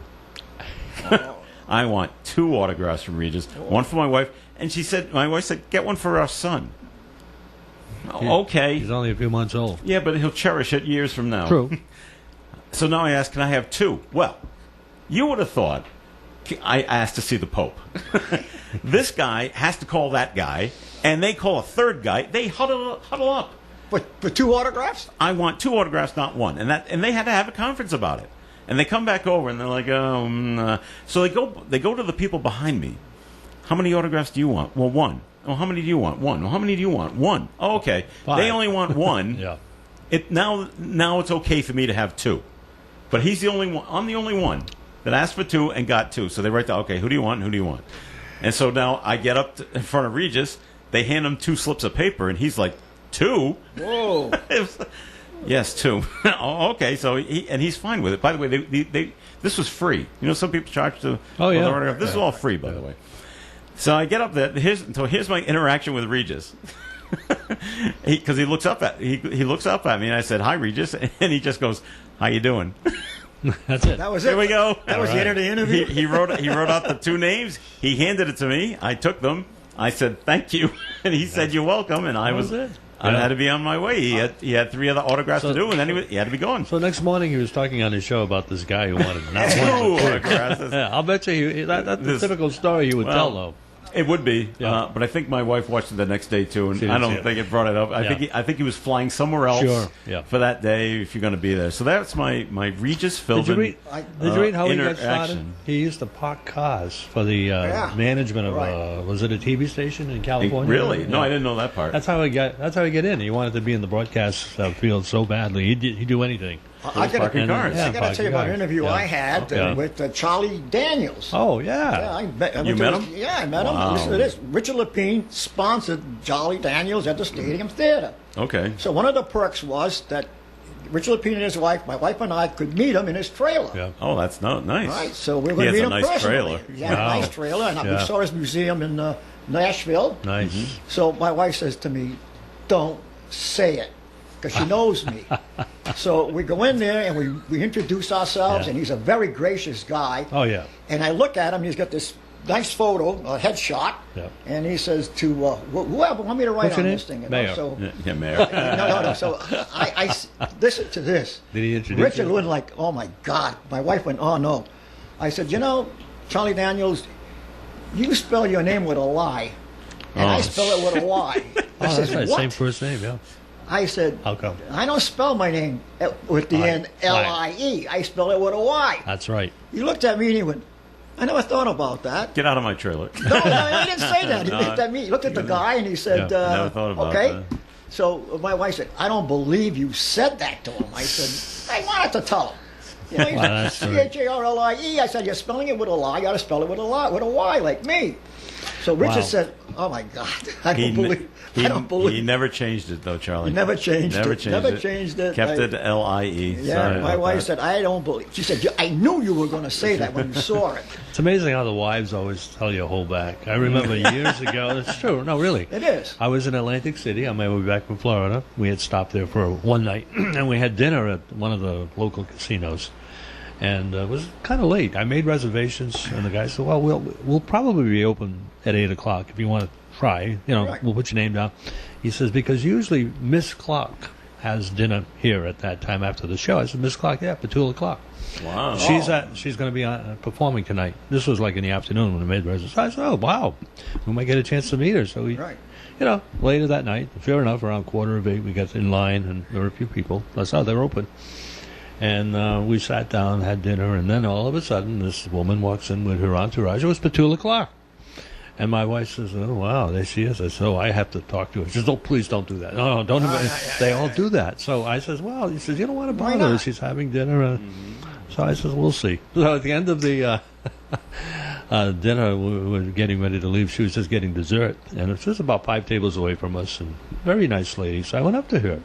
I want 2 autographs from Regis, one for my wife. And my wife said, get one for our son. Okay. He's only a few months old. Yeah, but he'll cherish it years from now. True. So now I asked, can I have 2? Well, you would have thought I asked to see the Pope. This guy has to call that guy, and they call a third guy. They huddle up. For 2 autographs? I want 2 autographs, not 1. And they had to have a conference about it. And they come back over and they're like, so they go to the people behind me. How many autographs do you want? Well, 1. Oh, how many do you want? 1. Well, how many do you want? 1. Oh, okay. 5. They only want 1. Yeah. Now it's okay for me to have 2. But he's the only one. I'm the only one that asked for 2 and got 2. So they write down, okay, who do you want and who do you want? And so now I get up in front of Regis. They hand him 2 slips of paper, and he's like, 2? Whoa. Yes, 2. Oh, okay. So he's fine with it. By the way, this was free. Some people charge to. Oh, yeah. This is all free, by the way. So I get up there. Here's my interaction with Regis. Because he looks up at me, and I said, "Hi, Regis," and he just goes, "How you doing?" That's it. That was it. There we go. That was the end of the interview. He wrote out the 2 names. He handed it to me. I took them. I said, "Thank you," and he said, "You're welcome." And I That was it. I had to be on my way. He had 3 other autographs to do, and then he had to be gone. So next morning he was talking on his show about this guy who wanted not 2 one. autographs. Yeah, I'll bet you that's the typical story you would tell, though. It would be, Yeah. but I think my wife watched it the next day too, and She I didn't see don't it. think it brought it up. I think he was flying somewhere else Sure, yeah. for that day if you're going to be there. So that's my Regis Philbin. Did you read how he got started? interaction. He used to park cars for the management of was it a TV station in California? Really? No, I didn't know that part. That's how he got. That's how he got in. He wanted to be in the broadcast field so badly. He'd do anything. I got parking cars. to tell you about an interview I had with Charlie Daniels. Oh yeah. Yeah, You met him? Yeah, I met Wow. him. Listen to this. Richard Lepine sponsored Charlie Daniels at the Stadium Theater. Okay. So one of the perks was that Richard Lepine and his wife, my wife and I, could meet him in his trailer. Yeah. Oh, that's nice. Right, so we were He going to has meet a him nice personally. trailer. He had a nice trailer, and we saw his museum in Nashville. Nice. Mm-hmm. So my wife says to me, "Don't say it," because she knows me. So we go in there and we introduce ourselves, Yeah. and he's a very gracious guy. Oh yeah. And I look at him, he's got this nice photo, a headshot, Yeah. and he says to whoever want me to write What's your on name? this thing. You know, Mayor. so, Yeah, Mayor. no. So I listen to this. Did he introduce Richard you? went like, "Oh my God!" My wife went, "Oh no!" I said, Charlie Daniels, you spell your name with a lie, and I spell it with a Y. Oh, I that's said, right. "What?" Same first name. Yeah. I said, How come? "I don't spell my name with the end Lie. I spell it with a Y." That's right. He looked at me and he went, "I never thought about that." Get out of my trailer. No, he didn't say that. He looked at me. He looked at the guy and he said, Yeah, never thought about okay. that. So my wife said, "I don't believe you said that to him." I said, "I wanted to tell him." You know, he Wow, that's said, right. C-H-A-R-L-I-E. I said, "You're spelling it with a lie. You got to spell it with a Y like me." So Richard Wow. said, "Oh my God, I don't believe." He never changed it though, Charlie. He never changed Never it. changed Never it. changed it. Kept it L-I-E. Yeah, Sorry my about wife that. said, "I don't believe." She said, "I knew you were going to say that when you saw it." It's amazing how the wives always tell you hold back. I remember years ago. It's true. No, really. It is. I was in Atlantic City on my way back from Florida. We had stopped there for one night, and we had dinner at one of the local casinos. And it was kind of late. I made reservations, and the guy said, "Well, we'll probably be open at 8 o'clock if you want to try. Right. We'll put your name down." He says, "Because usually Miss Clark has dinner here at that time after the show." I said, "Miss Clark, yeah, for 2 o'clock." Wow. She's going to be performing tonight. This was like in the afternoon when I made reservations. I said, "Oh, wow, we might get a chance to meet her." So we, Right. later that night, sure enough, around 7:45, we got in line, and there were a few people. I saw they were open. And we sat down, had dinner, and then all of a sudden, this woman walks in with her entourage. It was Petula Clark. And my wife says, "Oh, wow, there she is." I said, "Oh, I have to talk to her." She says, "Oh, please don't do that." No, don't. They all do that. So I says, "Well," he says, "You don't want to Why bother her. not? She's having dinner." So I says, "We'll see." So at the end of the dinner, we were getting ready to leave. She was just getting dessert. And it was about 5 tables away from us. And very nice lady. So I went up to her.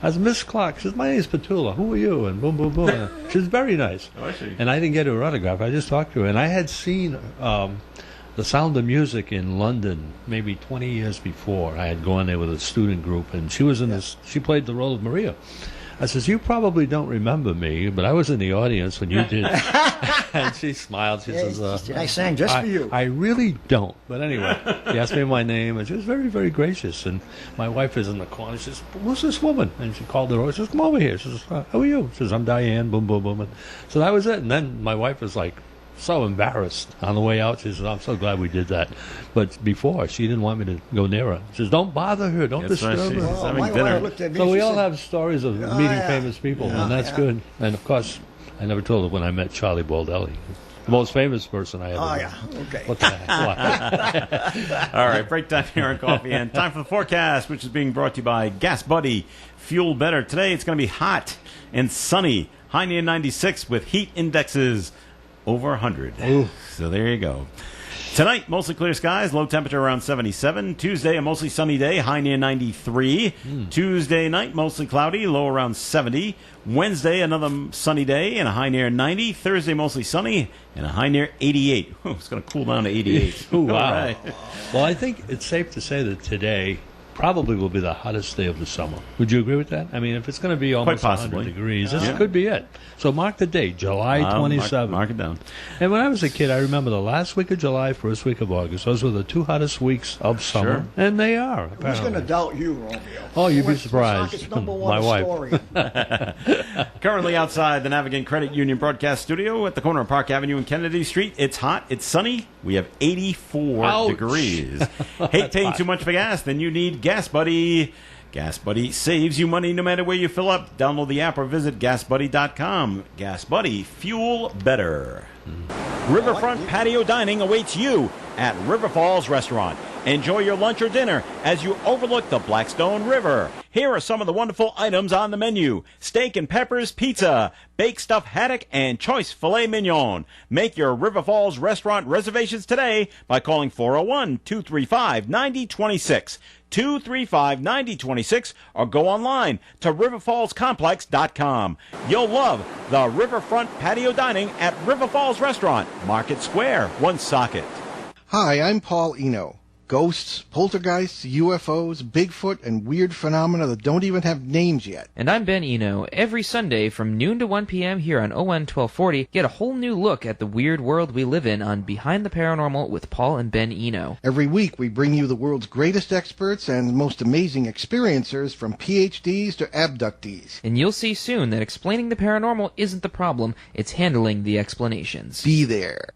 I said, "Miss Clark." She says, "My name's Petula. Who are you?" And boom, boom, boom. She was very nice. Oh, I see. And I didn't get her autograph. I just talked to her. And I had seen The Sound of Music in London maybe 20 years before. I had gone there with a student group, and she was in this. She played the role of Maria. I says, "You probably don't remember me, but I was in the audience when you did." And she smiled. She says, I sang just for you. I really don't. But anyway, she asked me my name, and she was very, very gracious. And my wife is in the corner. She says, "Who's this woman?" And she called her over. She says, "Come over here." She says, "Who are you?" She says, "I'm Diane." Boom, boom, boom. And so that was it. And then my wife was like so embarrassed on the way out. She says, "I'm so glad we did that." But before, she didn't want me to go near her. She says, "Don't bother her. Don't That's right, disturb she's her." having my dinner. wife looked at me. So she we all said, have stories of meeting yeah. famous people, Yeah, and that's yeah. good. And of course, I never told her when I met Charlie Baldelli, the most famous person I ever "Oh met. yeah, okay." What the heck? All right, break time here on Coffee and time for the forecast, which is being brought to you by Gas Buddy. Fuel better. Today it's going to be hot and sunny. High near 96 with heat indexes over 100. Ooh. So there you go. Tonight, mostly clear skies, low temperature around 77. Tuesday, a mostly sunny day, high near 93. Tuesday night, mostly cloudy, low around 70. Wednesday, another sunny day and a high near 90. Thursday, mostly sunny and a high near 88. It's going to cool down to 88. Ooh, wow. All right. Well, I think it's safe to say that today probably will be the hottest day of the summer. Would you agree with that? I mean, if it's going to be almost 100 possibly. degrees, this Yeah. could be it. So mark the date, July 27th. Mark it down. And when I was a kid, I remember the last week of July, first week of August. Those were the 2 hottest weeks of summer. Sure. And they are, Who's apparently. going to doubt you, Romeo? Oh, you'd be What's surprised. Wisconsin's number My one wife. story? Currently outside the Navigant Credit Union broadcast studio at the corner of Park Avenue and Kennedy Street. It's hot, it's sunny, We have 84 Ouch. degrees. Hate paying too much for gas? Then you need Gas Buddy. Gas Buddy saves you money no matter where you fill up. Download the app or visit GasBuddy.com. Gas Buddy, fuel better. Riverfront patio dining awaits you at River Falls Restaurant. Enjoy your lunch or dinner as you overlook the Blackstone River. Here are some of the wonderful items on the menu. Steak and peppers pizza, baked stuffed haddock, and choice filet mignon. Make your River Falls Restaurant reservations today by calling 401-235-9026. 235-9026 or go online to riverfallscomplex.com. You'll love the Riverfront Patio Dining at River Falls Restaurant, Market Square, Woonsocket. Hi, I'm Paul Eno. Ghosts, poltergeists, UFOs, Bigfoot, and weird phenomena that don't even have names yet. And I'm Ben Eno. Every Sunday from noon to 1 p.m. here on ON 1240, get a whole new look at the weird world we live in on Behind the Paranormal with Paul and Ben Eno. Every week we bring you the world's greatest experts and most amazing experiencers, from PhDs to abductees. And you'll see soon that explaining the paranormal isn't the problem, it's handling the explanations. Be there.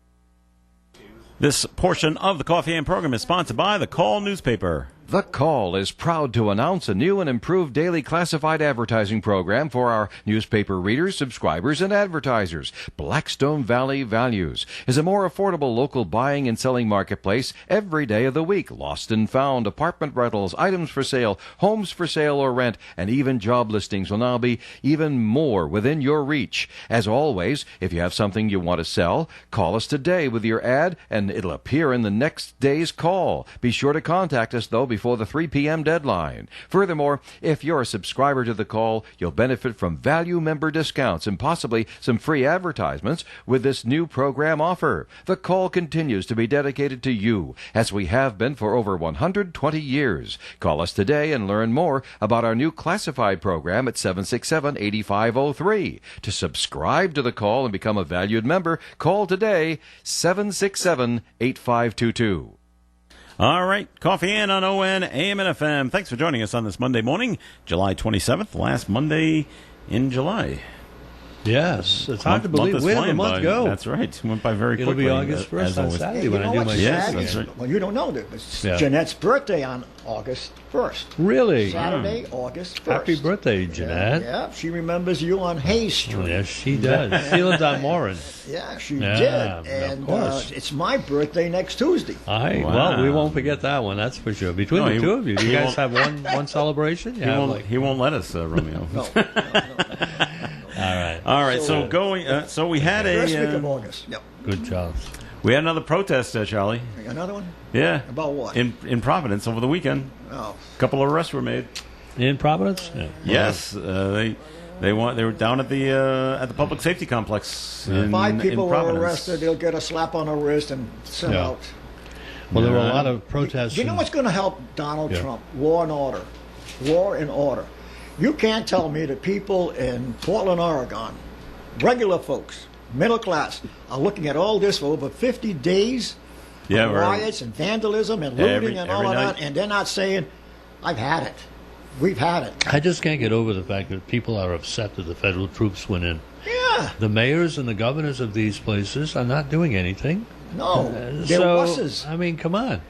This portion of the Coffee and program is sponsored by the Call newspaper. The Call is proud to announce a new and improved daily classified advertising program for our newspaper readers, subscribers, and advertisers. Blackstone Valley Values is a more affordable local buying and selling marketplace every day of the week. Lost and found, apartment rentals, items for sale, homes for sale or rent, and even job listings will now be even more within your reach. As always, if you have something you want to sell, call us today with your ad and it'll appear in the next day's call. Be sure to contact us, though, before the 3 p.m. deadline. Furthermore, if you're a subscriber to the Call, you'll benefit from value member discounts and possibly some free advertisements with this new program offer. The Call continues to be dedicated to you, as we have been for over 120 years. Call us today and learn more about our new classified program at 767-8503. To subscribe to the Call and become a valued member, call today, 767-8522. All right, Coffee In on ON, AM and FM. Thanks for joining us on this Monday morning, July 27th, last Monday in July. Yes, it's hard to believe. Where did the month go? That's right. It went by very It'll quickly. be August 1st on Saturday when I do my Yes, show. that's right. Well, you don't know that. It's Jeanette's birthday on August 1st. Really? Saturday, August 1st. Happy birthday, Jeanette. Yeah, she remembers you on Hayes Street. Oh, yes, she does. She lives on Morin. Yeah, she Yeah, did. And of course. it's my birthday next Tuesday. Well, we won't forget that one, that's for sure. Between the two of you, do you guys have one celebration? He won't let us, Romeo. No. All right. So going. So we had First week of August. Yep. Good job. We had another protest, Charlie. Another one? Yeah. About what? In Providence over the weekend. Oh. A couple of arrests were made. In Providence? Yeah. Yes. They were down at the public safety complex. In, 5 people in were Providence. arrested. They'll get a slap on the wrist and sent out. Well, there were a lot of protests. You know what's going to help Donald Yeah. Trump? Law and order. Law and order. You can't tell me that people in Portland, Oregon, regular folks, middle class, are looking at all this for over 50 days of riots and vandalism and looting and all of that, and they're not saying, I've had it. We've had it. I just can't get over the fact that people are upset that the federal troops went in. Yeah. The mayors and the governors of these places are not doing anything. No. They're wusses. I mean, come on.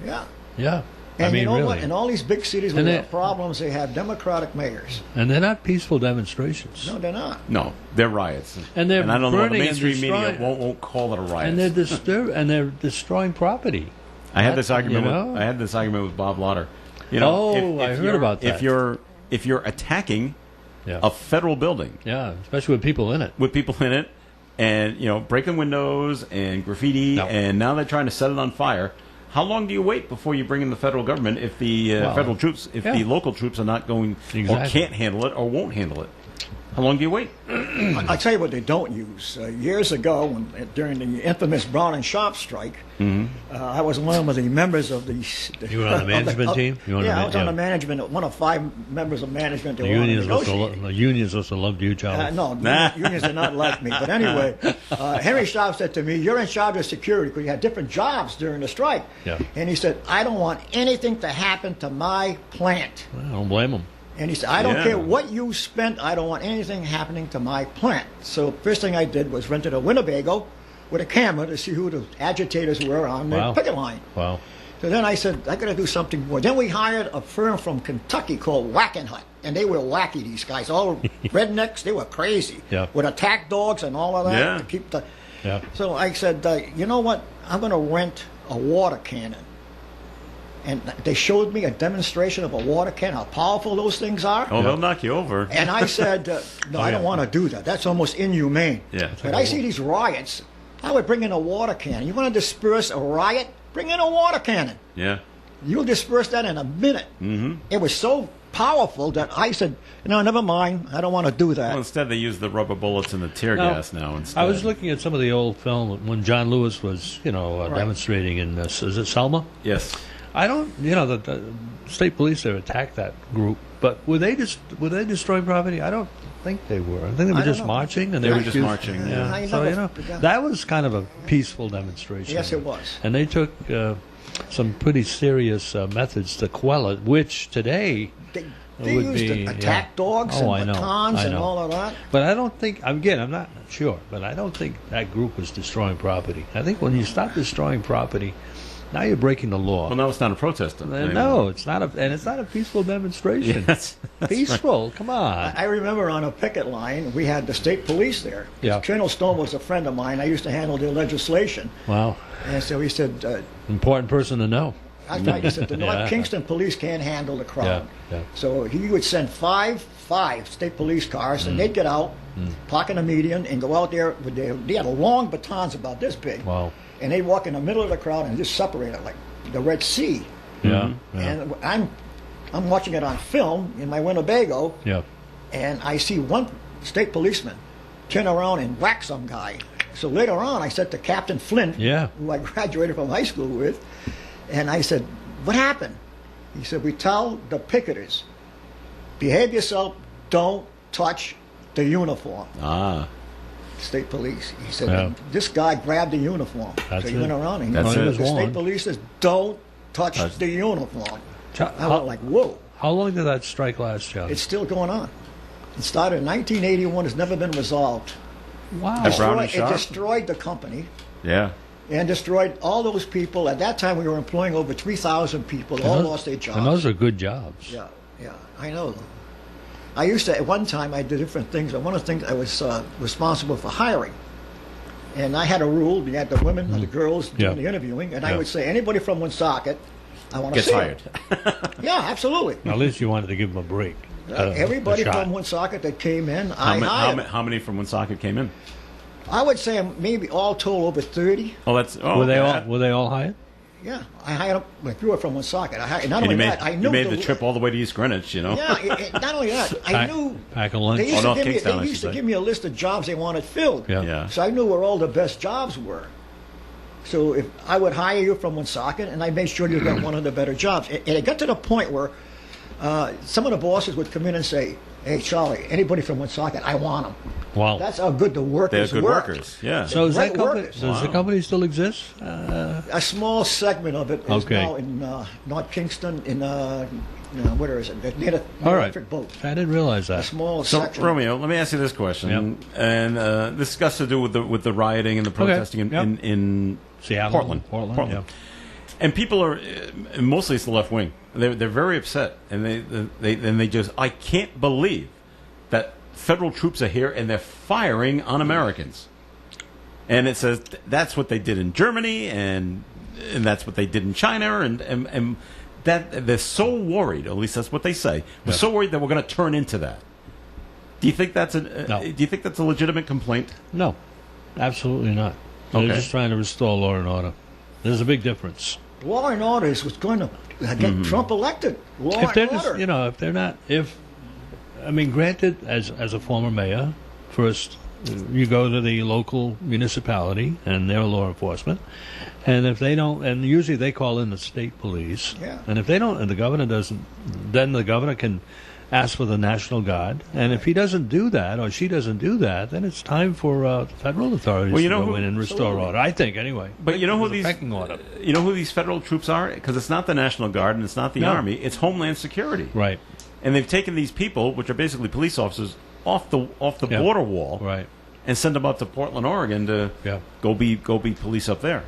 Yeah. Yeah. And I mean, you know really. what? In all these big cities where And there are problems, they have Democratic mayors. And they're not peaceful demonstrations. No, they're not. No, they're riots. And they're I don't know. The burning and mainstream media destroying- won't call it a riot. And they're destroying property. I had this argument. You know? I had this argument with Bob Lauder. You know, I heard about that. If you're attacking a federal building, especially with people in it, and breaking windows and graffiti, and now they're trying to set it on fire. How long do you wait before you bring in the federal government if the federal troops, the local troops are not going or can't handle it or won't handle it? How long do you wait? I'll tell you what they don't use. Years ago, during the infamous Brown and Sharp strike, I was one of the members of the... You were on the management team? I was on the management, one of 5 members of management. The unions must have loved you, Charlie. No, unions did not like me. But anyway, Henry Sharp said to me, you're in charge of security, because you had different jobs during the strike. Yeah. And he said, I don't want anything to happen to my plant. Well, I don't blame him. And he said, I don't care what you spent, I don't want anything happening to my plant. So first thing I did was rented a Winnebago with a camera to see who the agitators were on the picket line. Wow. So then I said, I got to do something more. Then we hired a firm from Kentucky called Wackenhut, and they were wacky, these guys. All rednecks, they were crazy. Yeah. With attack dogs and all of that Yeah. to keep the... Yeah. So I said, you know what? I'm going to rent a water cannon. And they showed me a demonstration of a water cannon, how powerful those things are. Oh, they'll knock you over. And I said, no, I don't want to do that. That's almost inhumane. Yeah. But I see these riots. I would bring in a water cannon. You want to disperse a riot? Bring in a water cannon. Yeah. You'll disperse that in a minute. Mm-hmm. It was so powerful that I said, never mind. I don't want to do that. Well, instead they use the rubber bullets and the tear gas now instead. I was looking at some of the old film when John Lewis was, demonstrating in this. Is it Selma? Yes. I don't, the state police there attacked that group, but were they destroying property? I don't think they were. I think they were just marching, and They were were just marching, yeah. I So never- that was kind of a peaceful demonstration. Yes, it was. And they took some pretty serious methods to quell it, which today They would used be attack dogs Oh, I and know, batons I and know. all of that. But I don't think, again, I'm not sure, but I don't think that group was destroying property. I think when you stop destroying property, now you're breaking the law. Well, now it's not a protest. No, it's not it's not a peaceful demonstration. Yes, that's peaceful, come on. I remember on a picket line, we had the state police there. Yeah. Colonel Stone was a friend of mine. I used to handle their legislation. Wow, And so he said, important person to know. that's right, he said, the North Yeah. Kingston police can't handle the crowd. Yeah, yeah. So he would send five state police cars, and they'd get out, park in the median, and go out there with they had long batons about this big. Wow. And they'd walk in the middle of the crowd and just separate it like the Red Sea. Yeah, yeah. And I'm watching it on film in my Winnebago, Yeah. and I see one state policeman turn around and whack some guy. So later on, I said to Captain Flint, Yeah. who I graduated from high school with, and I said, what happened? He said, we tell the picketers, behave yourself, don't touch the uniform. Ah. State police. He said, Yeah. this guy grabbed the uniform. That's so he it. went around and That's the it. state Warned. police says, don't touch the uniform. I went like, whoa. How long did that strike last, John? It's still going on. It started in 1981. It's never been resolved. Wow. At Brown and It Sharp? destroyed the company Yeah. and destroyed all those people. At that time, we were employing over 3,000 people. All lost their jobs. And those are good jobs. Yeah, I know. I used to, at one time, I did different things. One of the things I was responsible for hiring. And I had a rule. We had the women and the girls doing Yeah. the interviewing. And Yeah. I would say, anybody from Woonsocket, I want to Gets see hired. them. Yeah, absolutely. At least you wanted to give them a break. Everybody a shot. from Woonsocket that came in, I hired. How many from Woonsocket came in? I would say maybe all told over 30. Oh, that's. Oh, Were they okay. all? Were they all hired? Yeah, I hired them. Like, you were from Woonsocket. Not And only you made, that, I knew you made the trip all the way to East Greenwich, you know? Yeah, not only that, I knew. Pack a lunch. They used, Oh, to, North give me, Kingstown, I they should used to say. give me a list of jobs they wanted filled. Yeah. Yeah. So I knew where all the best jobs were. So if I would hire you from Woonsocket, and I made sure you got one of the better jobs. And it got to the point where some of the bosses would come in and say, "Hey, Charlie, anybody from Woonsocket, I want them." Wow. That's how good the workers They're good worked. workers, yeah. So is that Great company, workers. does the company still exist? A small segment of it is Okay. now in North Kingston, in where is it? Near the All right. electric boat. I didn't realize A that. small So, section. Romeo, let me ask you this question, Yep. and this has to do with the rioting and the protesting Yep. in Seattle, Portland. yeah. And people are mostly it's the left wing. They're very upset, and they just I can't believe that federal troops are here and they're firing on Americans. And it says that's what they did in Germany, and that's what they did in China, and that they're so worried. At least that's what they say. We're so worried that we're going to turn into that. Do you think that's No. Do you think that's a legitimate complaint? No, absolutely not. They're Okay. just trying to restore law and order. There's a big difference. Law and order is what's going to get Trump elected. Law If they're and just, order. if they're not, I mean, granted, as a former mayor, first you go to the local municipality and their law enforcement, and if they don't, and usually they call in the state police, Yeah. and if they don't, and the governor doesn't, then the governor can ask for the National Guard, and if he doesn't do that or she doesn't do that, then it's time for federal authorities Well, you to know go who- in and restore Absolutely. order. I think anyway. But you know who There's a these pecking order. you know who these federal troops are? Because it's not the National Guard and it's not the No. Army. It's Homeland Security. Right. And they've taken these people, which are basically police officers, off the Yeah. border wall, Right. and send them up to Portland, Oregon to go be police up there.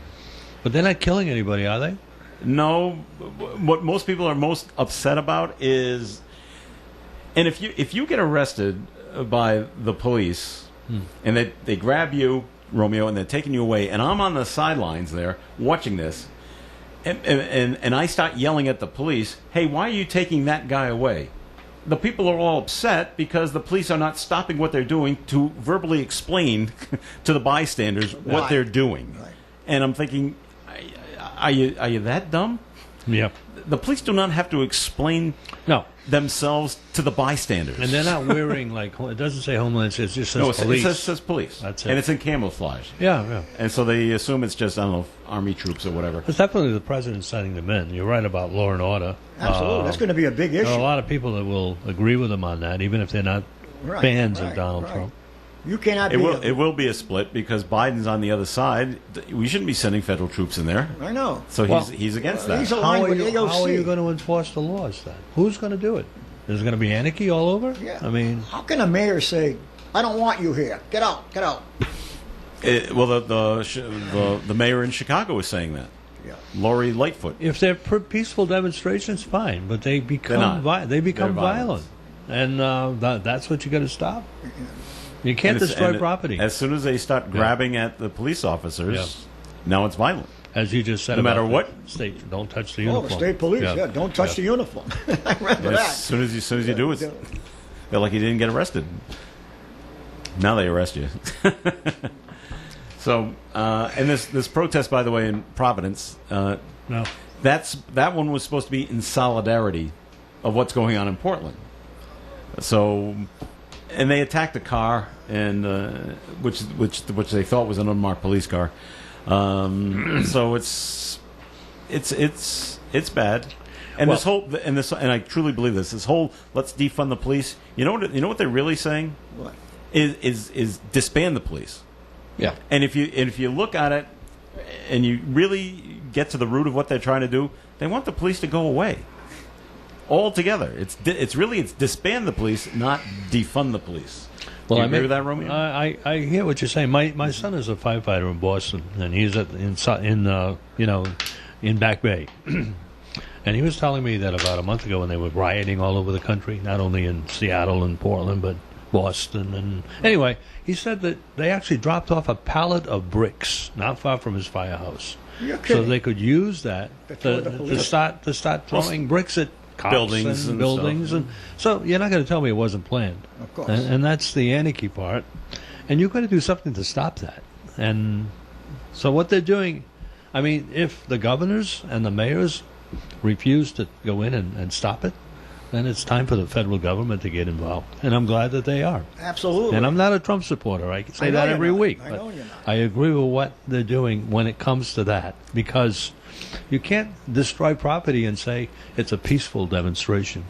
But they're not killing anybody, are they? No. What most people are most upset about is, and if you get arrested by the police and they grab you, Romeo, and they're taking you away, and I'm on the sidelines there watching this, and I start yelling at the police, hey, why are you taking that guy away? The people are all upset because the police are not stopping what they're doing to verbally explain to the bystanders what they're doing. Right. And I'm thinking, are you that dumb? Yeah. The police do not have to explain themselves to the bystanders. And they're not wearing, it doesn't say Homeland, it just says police. It says police. That's it. And it's in camouflage. Yeah. And so they assume it's just, I don't know, Army troops or whatever. It's definitely the president sending them in. You're right about law and order. Absolutely. That's going to be a big issue. There are a lot of people that will agree with him on that, even if they're not fans of Donald Trump. You cannot it will be a split because Biden's on the other side. We shouldn't be sending federal troops in there. I know. So he's against that. He's aligned with AOC. How are you going to enforce the laws then? Who's going to do it? Is it going to be anarchy all over? Yeah. I mean, how can a mayor say, "I don't want you here. Get out. Get out"? The mayor in Chicago is saying that. Yeah. Lori Lightfoot. If they're peaceful demonstrations, fine, but they become violent, and that's what you got to stop. You can't destroy property. As soon as they start grabbing at the police officers, now it's violent. As you just said, no matter what, state don't touch the uniform. Oh, the state police, don't touch the uniform. I remember that. As soon as you do it, they're like you didn't get arrested. Now they arrest you. So, and this protest, by the way, in Providence, that one was supposed to be in solidarity of what's going on in Portland. So, and they attacked a car, and which they thought was an unmarked police car. So it's bad. And and I truly believe this whole let's defund the police. You know what they're really saying? What? Is disband the police. Yeah. And if you look at it and you really get to the root of what they're trying to do, they want the police to go away altogether. It's disband the police, not defund the police. Well, do you agree with that, Romeo? I hear what you're saying. My son is a firefighter in Boston, and he's in Back Bay. And he was telling me that about a month ago when they were rioting all over the country, not only in Seattle and Portland, but Boston. And anyway, he said that they actually dropped off a pallet of bricks not far from his firehouse, so they could use that to start throwing bricks at cops buildings and so you're not going to tell me it wasn't planned. Of course. And that's the anarchy part. And you've got to do something to stop that. And so what they're doing, I mean, if the governors and the mayors refuse to go in and stop it, then it's time for the federal government to get involved. And I'm glad that they are. Absolutely. And I'm not a Trump supporter. I say that every week. I know you're not. I agree with what they're doing when it comes to that, because you can't destroy property and say it's a peaceful demonstration.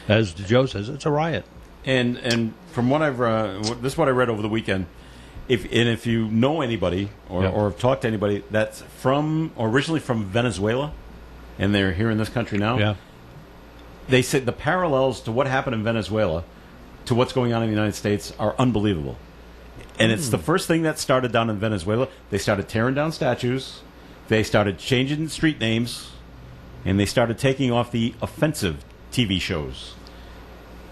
As Joe says, it's a riot. And from what I've this is what I read over the weekend. If you know anybody or have talked to anybody that's originally from Venezuela, and they're here in this country now, they said the parallels to what happened in Venezuela to what's going on in the United States are unbelievable. And it's the first thing that started down in Venezuela. They started tearing down statues. They started changing street names, and they started taking off the offensive TV shows.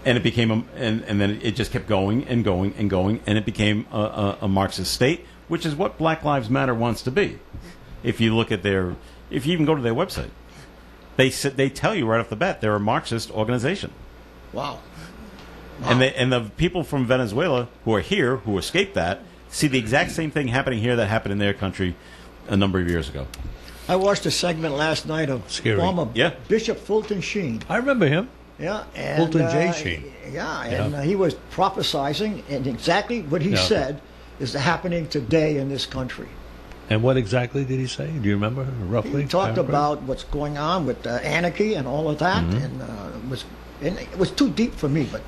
And it became and then it just kept going and going and going, and it became a Marxist state, which is what Black Lives Matter wants to be. If you look at if you even go to their website, they tell you right off the bat they're a Marxist organization. Wow. And the people from Venezuela who are here, who escaped that, see the exact same thing happening here that happened in their country a number of years ago. I watched a segment last night of former Bishop Fulton Sheen. I remember him. Yeah, and, Fulton J. Sheen. He was prophesizing, and exactly what he said is happening today in this country. And what exactly did he say? Do you remember roughly? He talked about what's going on with anarchy and all of that, and it was too deep for me. But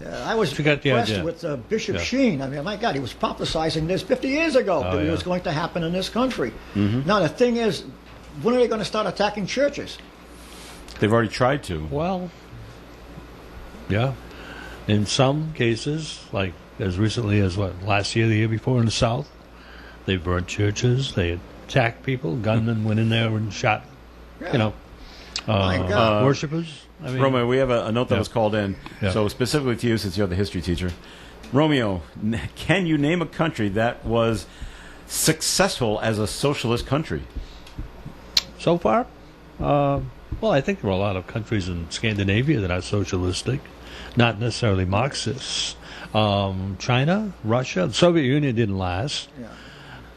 I was impressed with Bishop Sheen. I mean, my God, he was prophesizing this 50 years ago that it was going to happen in this country. Now, the thing is, when are they going to start attacking churches? They've already tried to. Well, in some cases, like as recently as, last year, the year before in the South. They burnt churches. They attacked people. Gunmen went in there and shot, worshippers. I mean, Romeo, we have a note that was called in. Yeah. So specifically to you, since you're the history teacher. Romeo, can you name a country that was successful as a socialist country? So far? Well, I think there are a lot of countries in Scandinavia that are socialistic, not necessarily Marxists. China, Russia, the Soviet Union didn't last. Yeah.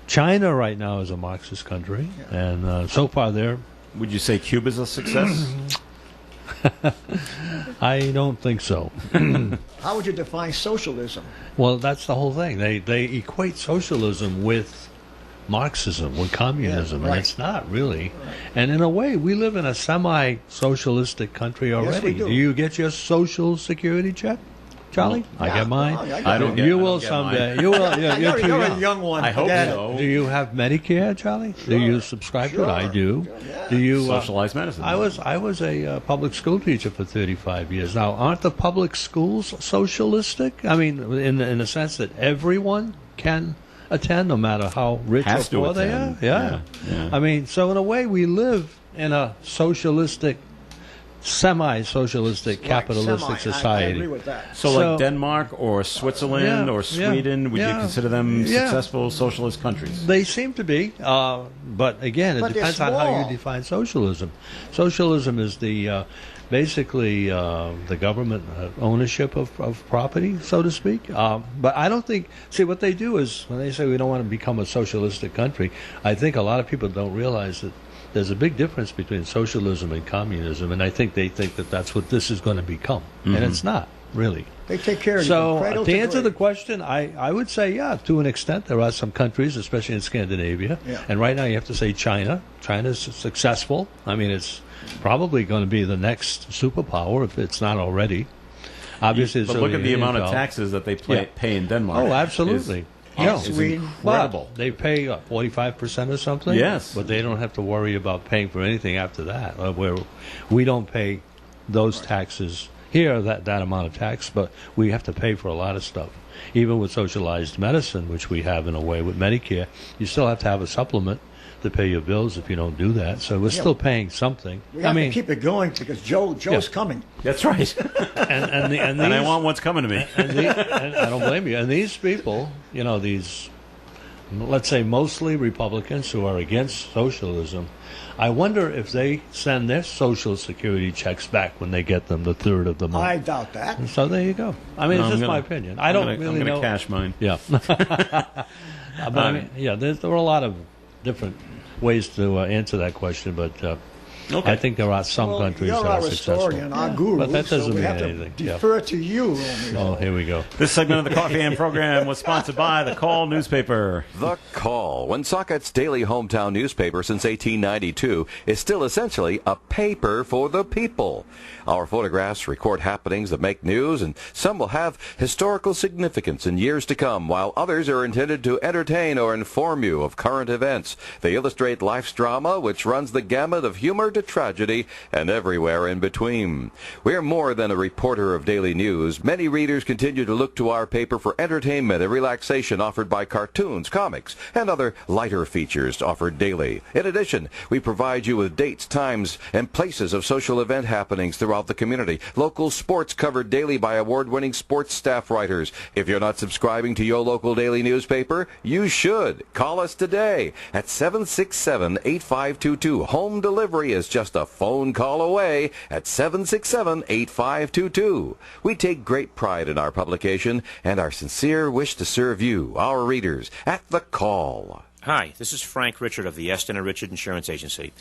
China right now is a Marxist country, and so far they're... Would you say Cuba's a success? I don't think so. How would you define socialism? Well, that's the whole thing. They equate socialism with Marxism, with communism, Yeah, right. and it's not really. Right. And in a way, we live in a semi-socialistic country already. we do. You get your Social Security check, Charlie? I Yeah. get mine. Oh, yeah, I don't get You I will don't get someday. mine. You will. You're too You're young. a young one. I hope Forget it. so. Do you have Medicare, Charlie? Do you subscribe to it? I do. Yeah. Do you Socialized medicine. I was a public school teacher for 35 years. Now, aren't the public schools socialistic? I mean, in the sense that everyone can attend, no matter how rich Has or to poor they are. attend. Yeah. Yeah. I mean, so in a way, we live in a socialistic, semi-socialistic, capitalistic Semi. society. I agree with that. So, like Denmark or Switzerland yeah, or Sweden, would you yeah, consider them yeah. successful socialist countries? They seem to be, but again, it But they're depends on how small. you define socialism. Socialism is the basically the government ownership of property, so to speak. But I don't think. See, what they do is when they say we don't want to become a socialistic country, I think a lot of people don't realize that there's a big difference between socialism and communism, and I think they think that that's what this is going to become, and it's not really. They take care of you. So, from cradle to to answer grave. the question, I would say, yeah, to an extent. There are some countries, especially in Scandinavia, Yeah. and right now you have to say China. China's successful. I mean, it's probably going to be the next superpower if it's not already. Obviously, But it's look early at the amount of intel. taxes that they Yeah. pay in Denmark. Oh, absolutely. Is Sweden. incredible. But they pay 45% or something. Yes. But they don't have to worry about paying for anything after that. Where we don't pay those taxes here, that amount of tax, but we have to pay for a lot of stuff. Even with socialized medicine, which we have in a way with Medicare, you still have to have a supplement to pay your bills if you don't do that. So we're still paying something. We have to keep it going because Joe's coming. That's right. and And I want what's coming to me. and I don't blame you. And these people, these, let's say, mostly Republicans who are against socialism, I wonder if they send their Social Security checks back when they get them the third of the month. I doubt that. So there you go. I mean, it's I'm just gonna- my opinion. I don't really I'm know. gonna cash mine. Yeah. But I mean, yeah, there are a lot of different ways to answer that question, but Okay. I think there are some Well, countries you're that our are successful. historian, our guru, but that doesn't so we mean have to anything. Yeah. defer to you, Romeo. Oh, here we go. This segment of the Coffee and program was sponsored by the Call newspaper. The Call, Woonsocket's daily hometown newspaper since 1892, is still essentially a paper for the people. Our photographs record happenings that make news, and some will have historical significance in years to come, while others are intended to entertain or inform you of current events. They illustrate life's drama, which runs the gamut of humor to tragedy and everywhere in between. We're more than a reporter of daily news. Many readers continue to look to our paper for entertainment and relaxation offered by cartoons, comics, and other lighter features offered daily. In addition, we provide you with dates, times, and places of social event happenings throughout the community. Local sports covered daily by award-winning sports staff writers. If you're not subscribing to your local daily newspaper, you should. Call us today at 767-8522. Home delivery is just a phone call away at 767-8522. We take great pride in our publication and our sincere wish to serve you, our readers, at The Call. Hi, this is Frank Richard of the Eston & Richard Insurance Agency.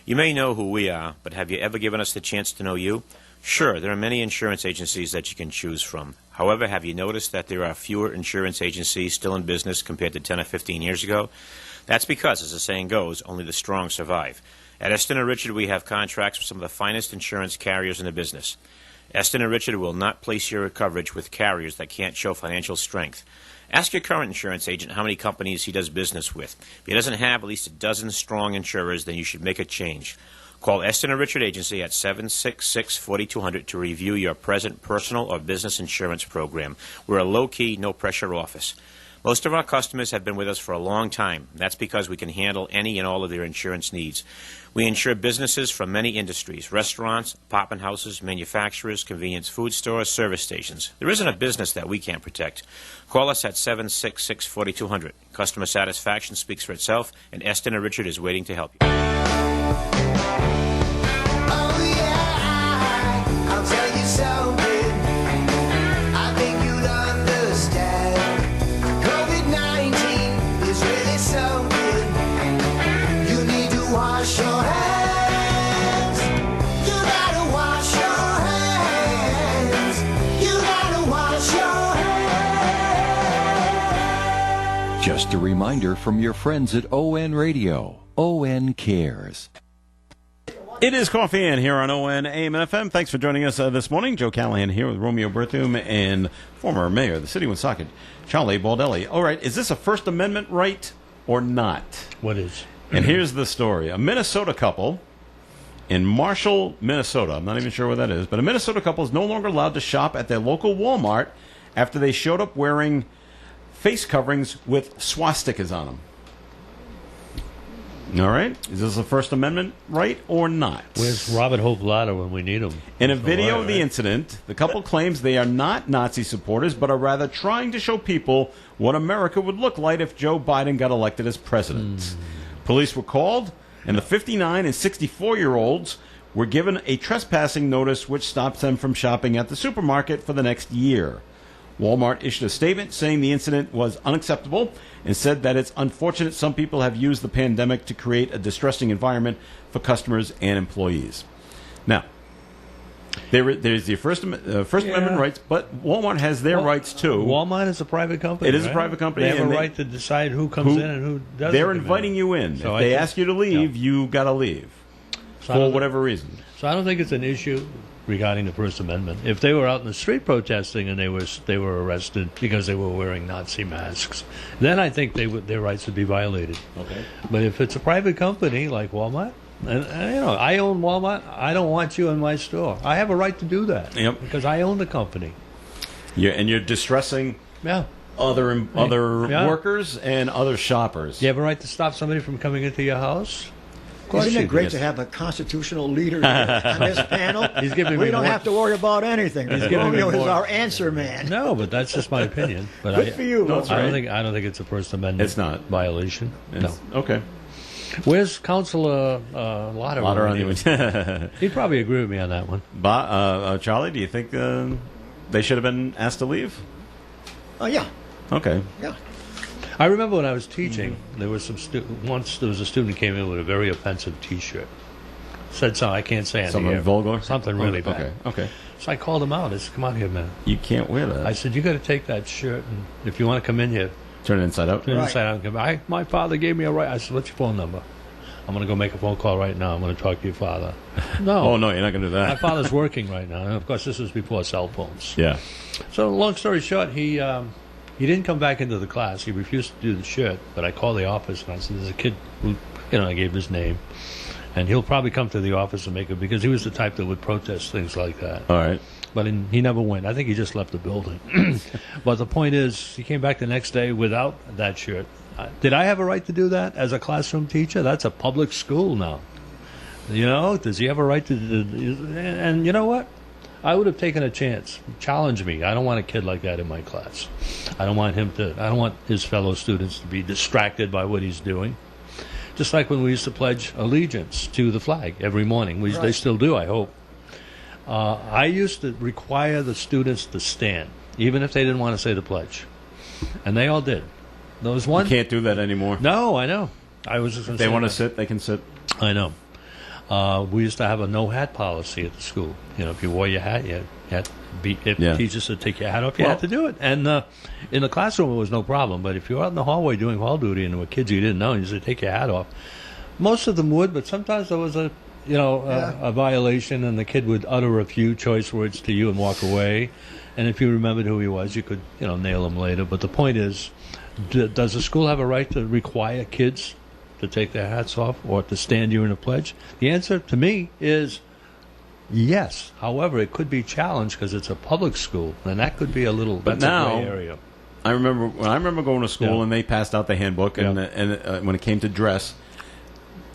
You may know who we are, but have you ever given us the chance to know you? Sure, there are many insurance agencies that you can choose from. However, have you noticed that there are fewer insurance agencies still in business compared to 10 or 15 years ago? That's because, as the saying goes, only the strong survive. At Eston & Richard, we have contracts with some of the finest insurance carriers in the business. Eston & Richard will not place your coverage with carriers that can't show financial strength. Ask your current insurance agent how many companies he does business with. If he doesn't have at least a dozen strong insurers, then you should make a change. Call Eston and Richard Agency at 766-4200 to review your present personal or business insurance program. We're a low-key, no-pressure office. Most of our customers have been with us for a long time. That's because we can handle any and all of their insurance needs. We insure businesses from many industries: restaurants, apartment houses, manufacturers, convenience food stores, service stations. There isn't a business that we can't protect. Call us at 766-4200. Customer satisfaction speaks for itself, and Eston and Richard is waiting to help you. I'll tell you something I think you'd understand. COVID-19 is really something. You need to wash your hands. You gotta wash your hands. You gotta wash your hands. Just a reminder from your friends at ON Radio. ON Cares. It is Coffee In here on ON AM and FM. Thanks for joining us this morning. Joe Callahan here with Romeo Berthum and former mayor of the city of Woonsocket, Charlie Baldelli. All right, is this a First Amendment right or not? What is? And here's the story. A Minnesota couple in Marshall, Minnesota, I'm not even sure where that is, but a Minnesota couple is no longer allowed to shop at their local Walmart after they showed up wearing face coverings with swastikas on them. All right. Is this a First Amendment right or not? Where's Robert Hope Latta when we need him? In a video of the incident, the couple claims they are not Nazi supporters, but are rather trying to show people what America would look like if Joe Biden got elected as president. Police were called, and the 59 and 64-year-olds were given a trespassing notice which stops them from shopping at the supermarket for the next year. Walmart issued a statement saying the incident was unacceptable and said that it's unfortunate some people have used the pandemic to create a distressing environment for customers and employees. Now, there's the First Amendment rights, but Walmart has their rights too. Walmart is a private company. It is right? a private company. They have and a right to decide who comes in and who doesn't. They're inviting you in. So if they ask you to leave, you got to leave for whatever reason. So I don't think it's an issue regarding the First Amendment. If they were out in the street protesting and they were arrested because they were wearing Nazi masks, then I think their rights would be violated. Okay. But if it's a private company like Walmart, and I own Walmart, I don't want you in my store. I have a right to do that. Yep. Because I own the company. You're distressing other workers and other shoppers. You have a right to stop somebody from coming into your house? Isn't it great to have a constitutional leader here on this panel? He's giving we me don't more- have to worry about anything. He's giving me Romeo is more- our answer man. No, but that's just my opinion. But Good for you. I don't think it's a First Amendment. It's not. Violation. No. Okay. Where's Councilor Lauder? He'd probably agree with me on that one. Charlie, do you think they should have been asked to leave? Yeah. Okay. Yeah. I remember when I was teaching, there was once there was a student who came in with a very offensive T-shirt. Said something I can't say on Something the air. vulgar? Something really bad. Okay. So I called him out. I said, "Come out here, man. You can't wear that." I said, "You got to take that shirt, and if you want to come in here, turn it inside out." turn it inside out. And come. My father gave me a right." I said, "What's your phone number?" "I'm going to go make a phone call right now. I'm going to talk to your father." No. Oh, no, you're not going to do that. My father's working right now. And of course, this was before cell phones. Yeah. So, long story short, he didn't come back into the class. He refused to do the shirt. But I called the office and I said, "There's a kid who, I gave his name, and he'll probably come to the office and make it," because he was the type that would protest things like that. All right. But he never went. I think he just left the building. But the point is, he came back the next day without that shirt. Did I have a right to do that as a classroom teacher? That's a public school now. Does he have a right to? And you know what? I would have taken a chance. Challenge me. I don't want a kid like that in my class. I don't want his fellow students to be distracted by what he's doing. Just like when we used to pledge allegiance to the flag every morning. They still do, I hope. I used to require the students to stand, even if they didn't want to say the pledge. And they all did. There was one. You can't do that anymore. No, I know. I was just going If they want to sit, they can sit. I know. We used to have a no hat policy at the school. If you wore your hat, you had to be. If teachers said take your hat off, you had to do it. And in the classroom, it was no problem. But if you were out in the hallway doing hall duty and there were kids you didn't know, and you said take your hat off, most of them would. But sometimes there was a violation, and the kid would utter a few choice words to you and walk away. And if you remembered who he was, you could nail him later. But the point is, does the school have a right to require kids to take their hats off or to stand during a pledge? The answer to me is yes. However, it could be challenged because it's a public school, and that could be a little But that's a now, gray area. I remember going to school Yeah. and they passed out the handbook, and and when it came to dress,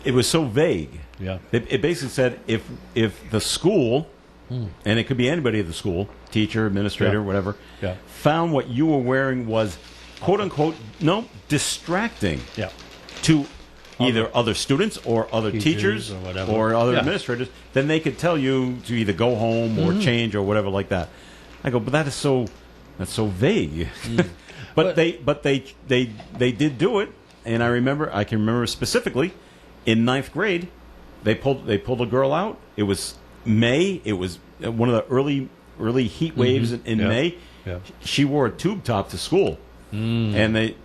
it was so vague. Yeah. It basically said if the school, and it could be anybody at the school, teacher, administrator, Yeah. whatever, Yeah. found what you were wearing was quote unquote distracting. Yeah. To either other students or other teachers or whatever. or other Yeah. administrators, then they could tell you to either go home or change or whatever like that. I go, but that's so vague. but they did do it, and I can remember specifically in ninth grade, they pulled a girl out. It was May. It was one of the early heat waves in Yeah. May. Yeah. She wore a tube top to school, and they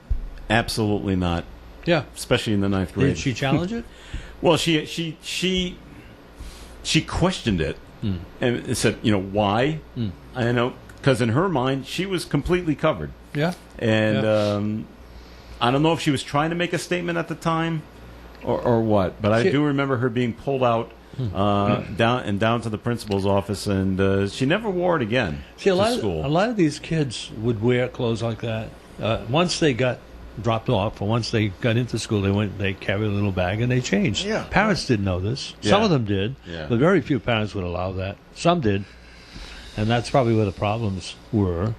absolutely not. Yeah. Especially in the ninth grade. Did she challenge it? Well, she questioned it and said, why? I know, because in her mind, she was completely covered. Yeah. And I don't know if she was trying to make a statement at the time or what, but I do remember her being pulled out down to the principal's office, and she never wore it again See, a to lot school. of these kids would wear clothes like that. Once they got dropped off, or once they got into school, they carried a little bag and they changed. Yeah. Parents didn't know this. Yeah. Some of them did, Yeah. but very few parents would allow that. Some did, and that's probably where the problems were.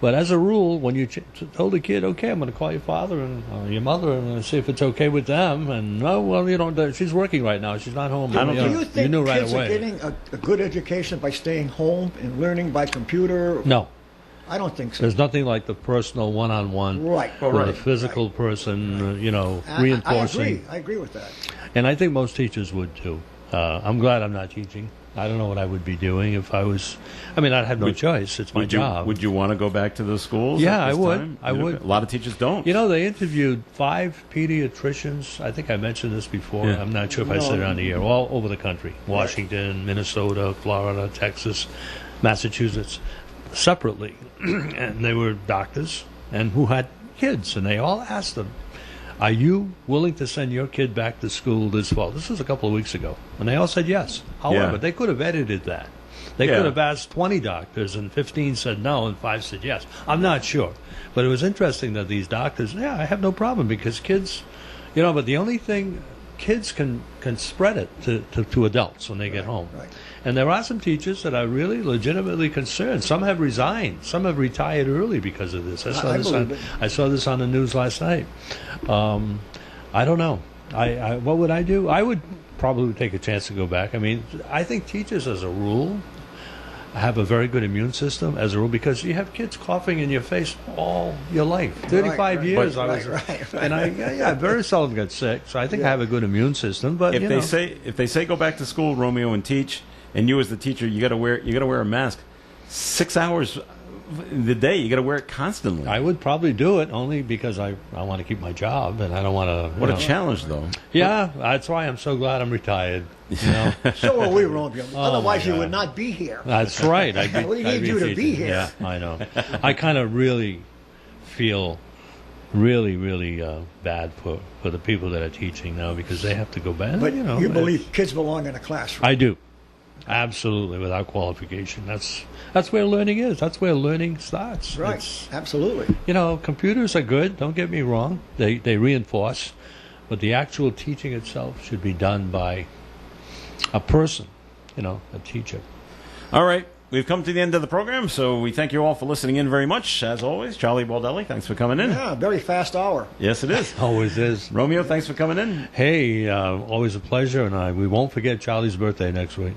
But as a rule, when you told a kid, okay, I'm going to call your father and your mother and see if it's okay with them, and no, well, you don't. She's working right now. She's not home. Do you think knew right kids away. are getting a good education by staying home and learning by computer? No. I don't think so. There's nothing like the personal one-on-one Right. with a physical person, I reinforcing. agree. I agree with that. And I think most teachers would too. I'm glad I'm not teaching. I don't know what I would be doing if I was. I mean, I'd have no choice. It's my job. Would you want to go back to the schools? Yeah, at I this would. time? I would. A lot of teachers don't. They interviewed 5 pediatricians. I think I mentioned this before. Yeah. I'm not sure if I said it on the air. All over the country: Washington, Minnesota, Florida, Texas, Massachusetts, separately, and they were doctors and who had kids, and they all asked them, "Are you willing to send your kid back to school this fall?" This was a couple of weeks ago, and they all said yes. However, Yeah. they could have edited that. They Yeah. could have asked 20 doctors, and 15 said no, and 5 said yes. I'm not sure. But it was interesting that these doctors, I have no problem, because kids, but the only thing, kids can spread it to adults when they get home. Right. And there are some teachers that are really legitimately concerned. Some have resigned. Some have retired early because of this. I believe it. I saw this on the news last night. I don't know. What would I do? I would probably take a chance to go back. I mean, I think teachers, as a rule, have a very good immune system, as a rule, because you have kids coughing in your face all your life. 35 right. years Right, I was, right. and I very seldom get sick. So I think I have a good immune system. But if they say go back to school, Romeo, and teach, and you as the teacher, you got to wear a mask 6 hours the day. You got to wear it constantly. I would probably do it only because I want to keep my job, and I don't want to. What a challenge, though. Yeah, that's why I'm so glad I'm retired. So are we, Romeo. Oh, Otherwise, my you would God. not be here. That's right. We need you to be here. Yeah, I know. I kind of really feel really, really bad for the people that are teaching now, because they have to go back. But you believe kids belong in a classroom. I do. Absolutely, without qualification. That's where learning is. That's where learning starts. Right. Absolutely. Computers are good. Don't get me wrong. They reinforce, but the actual teaching itself should be done by a person. A teacher. All right. We've come to the end of the program, so we thank you all for listening in very much. As always, Charlie Baldelli, thanks for coming in. Yeah, very fast hour. Yes, it is. Always is. Romeo, thanks for coming in. Hey, always a pleasure, and we won't forget Charlie's birthday next week.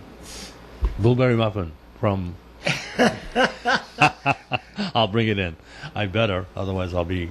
Blueberry muffin from... I'll bring it in. I better, otherwise I'll be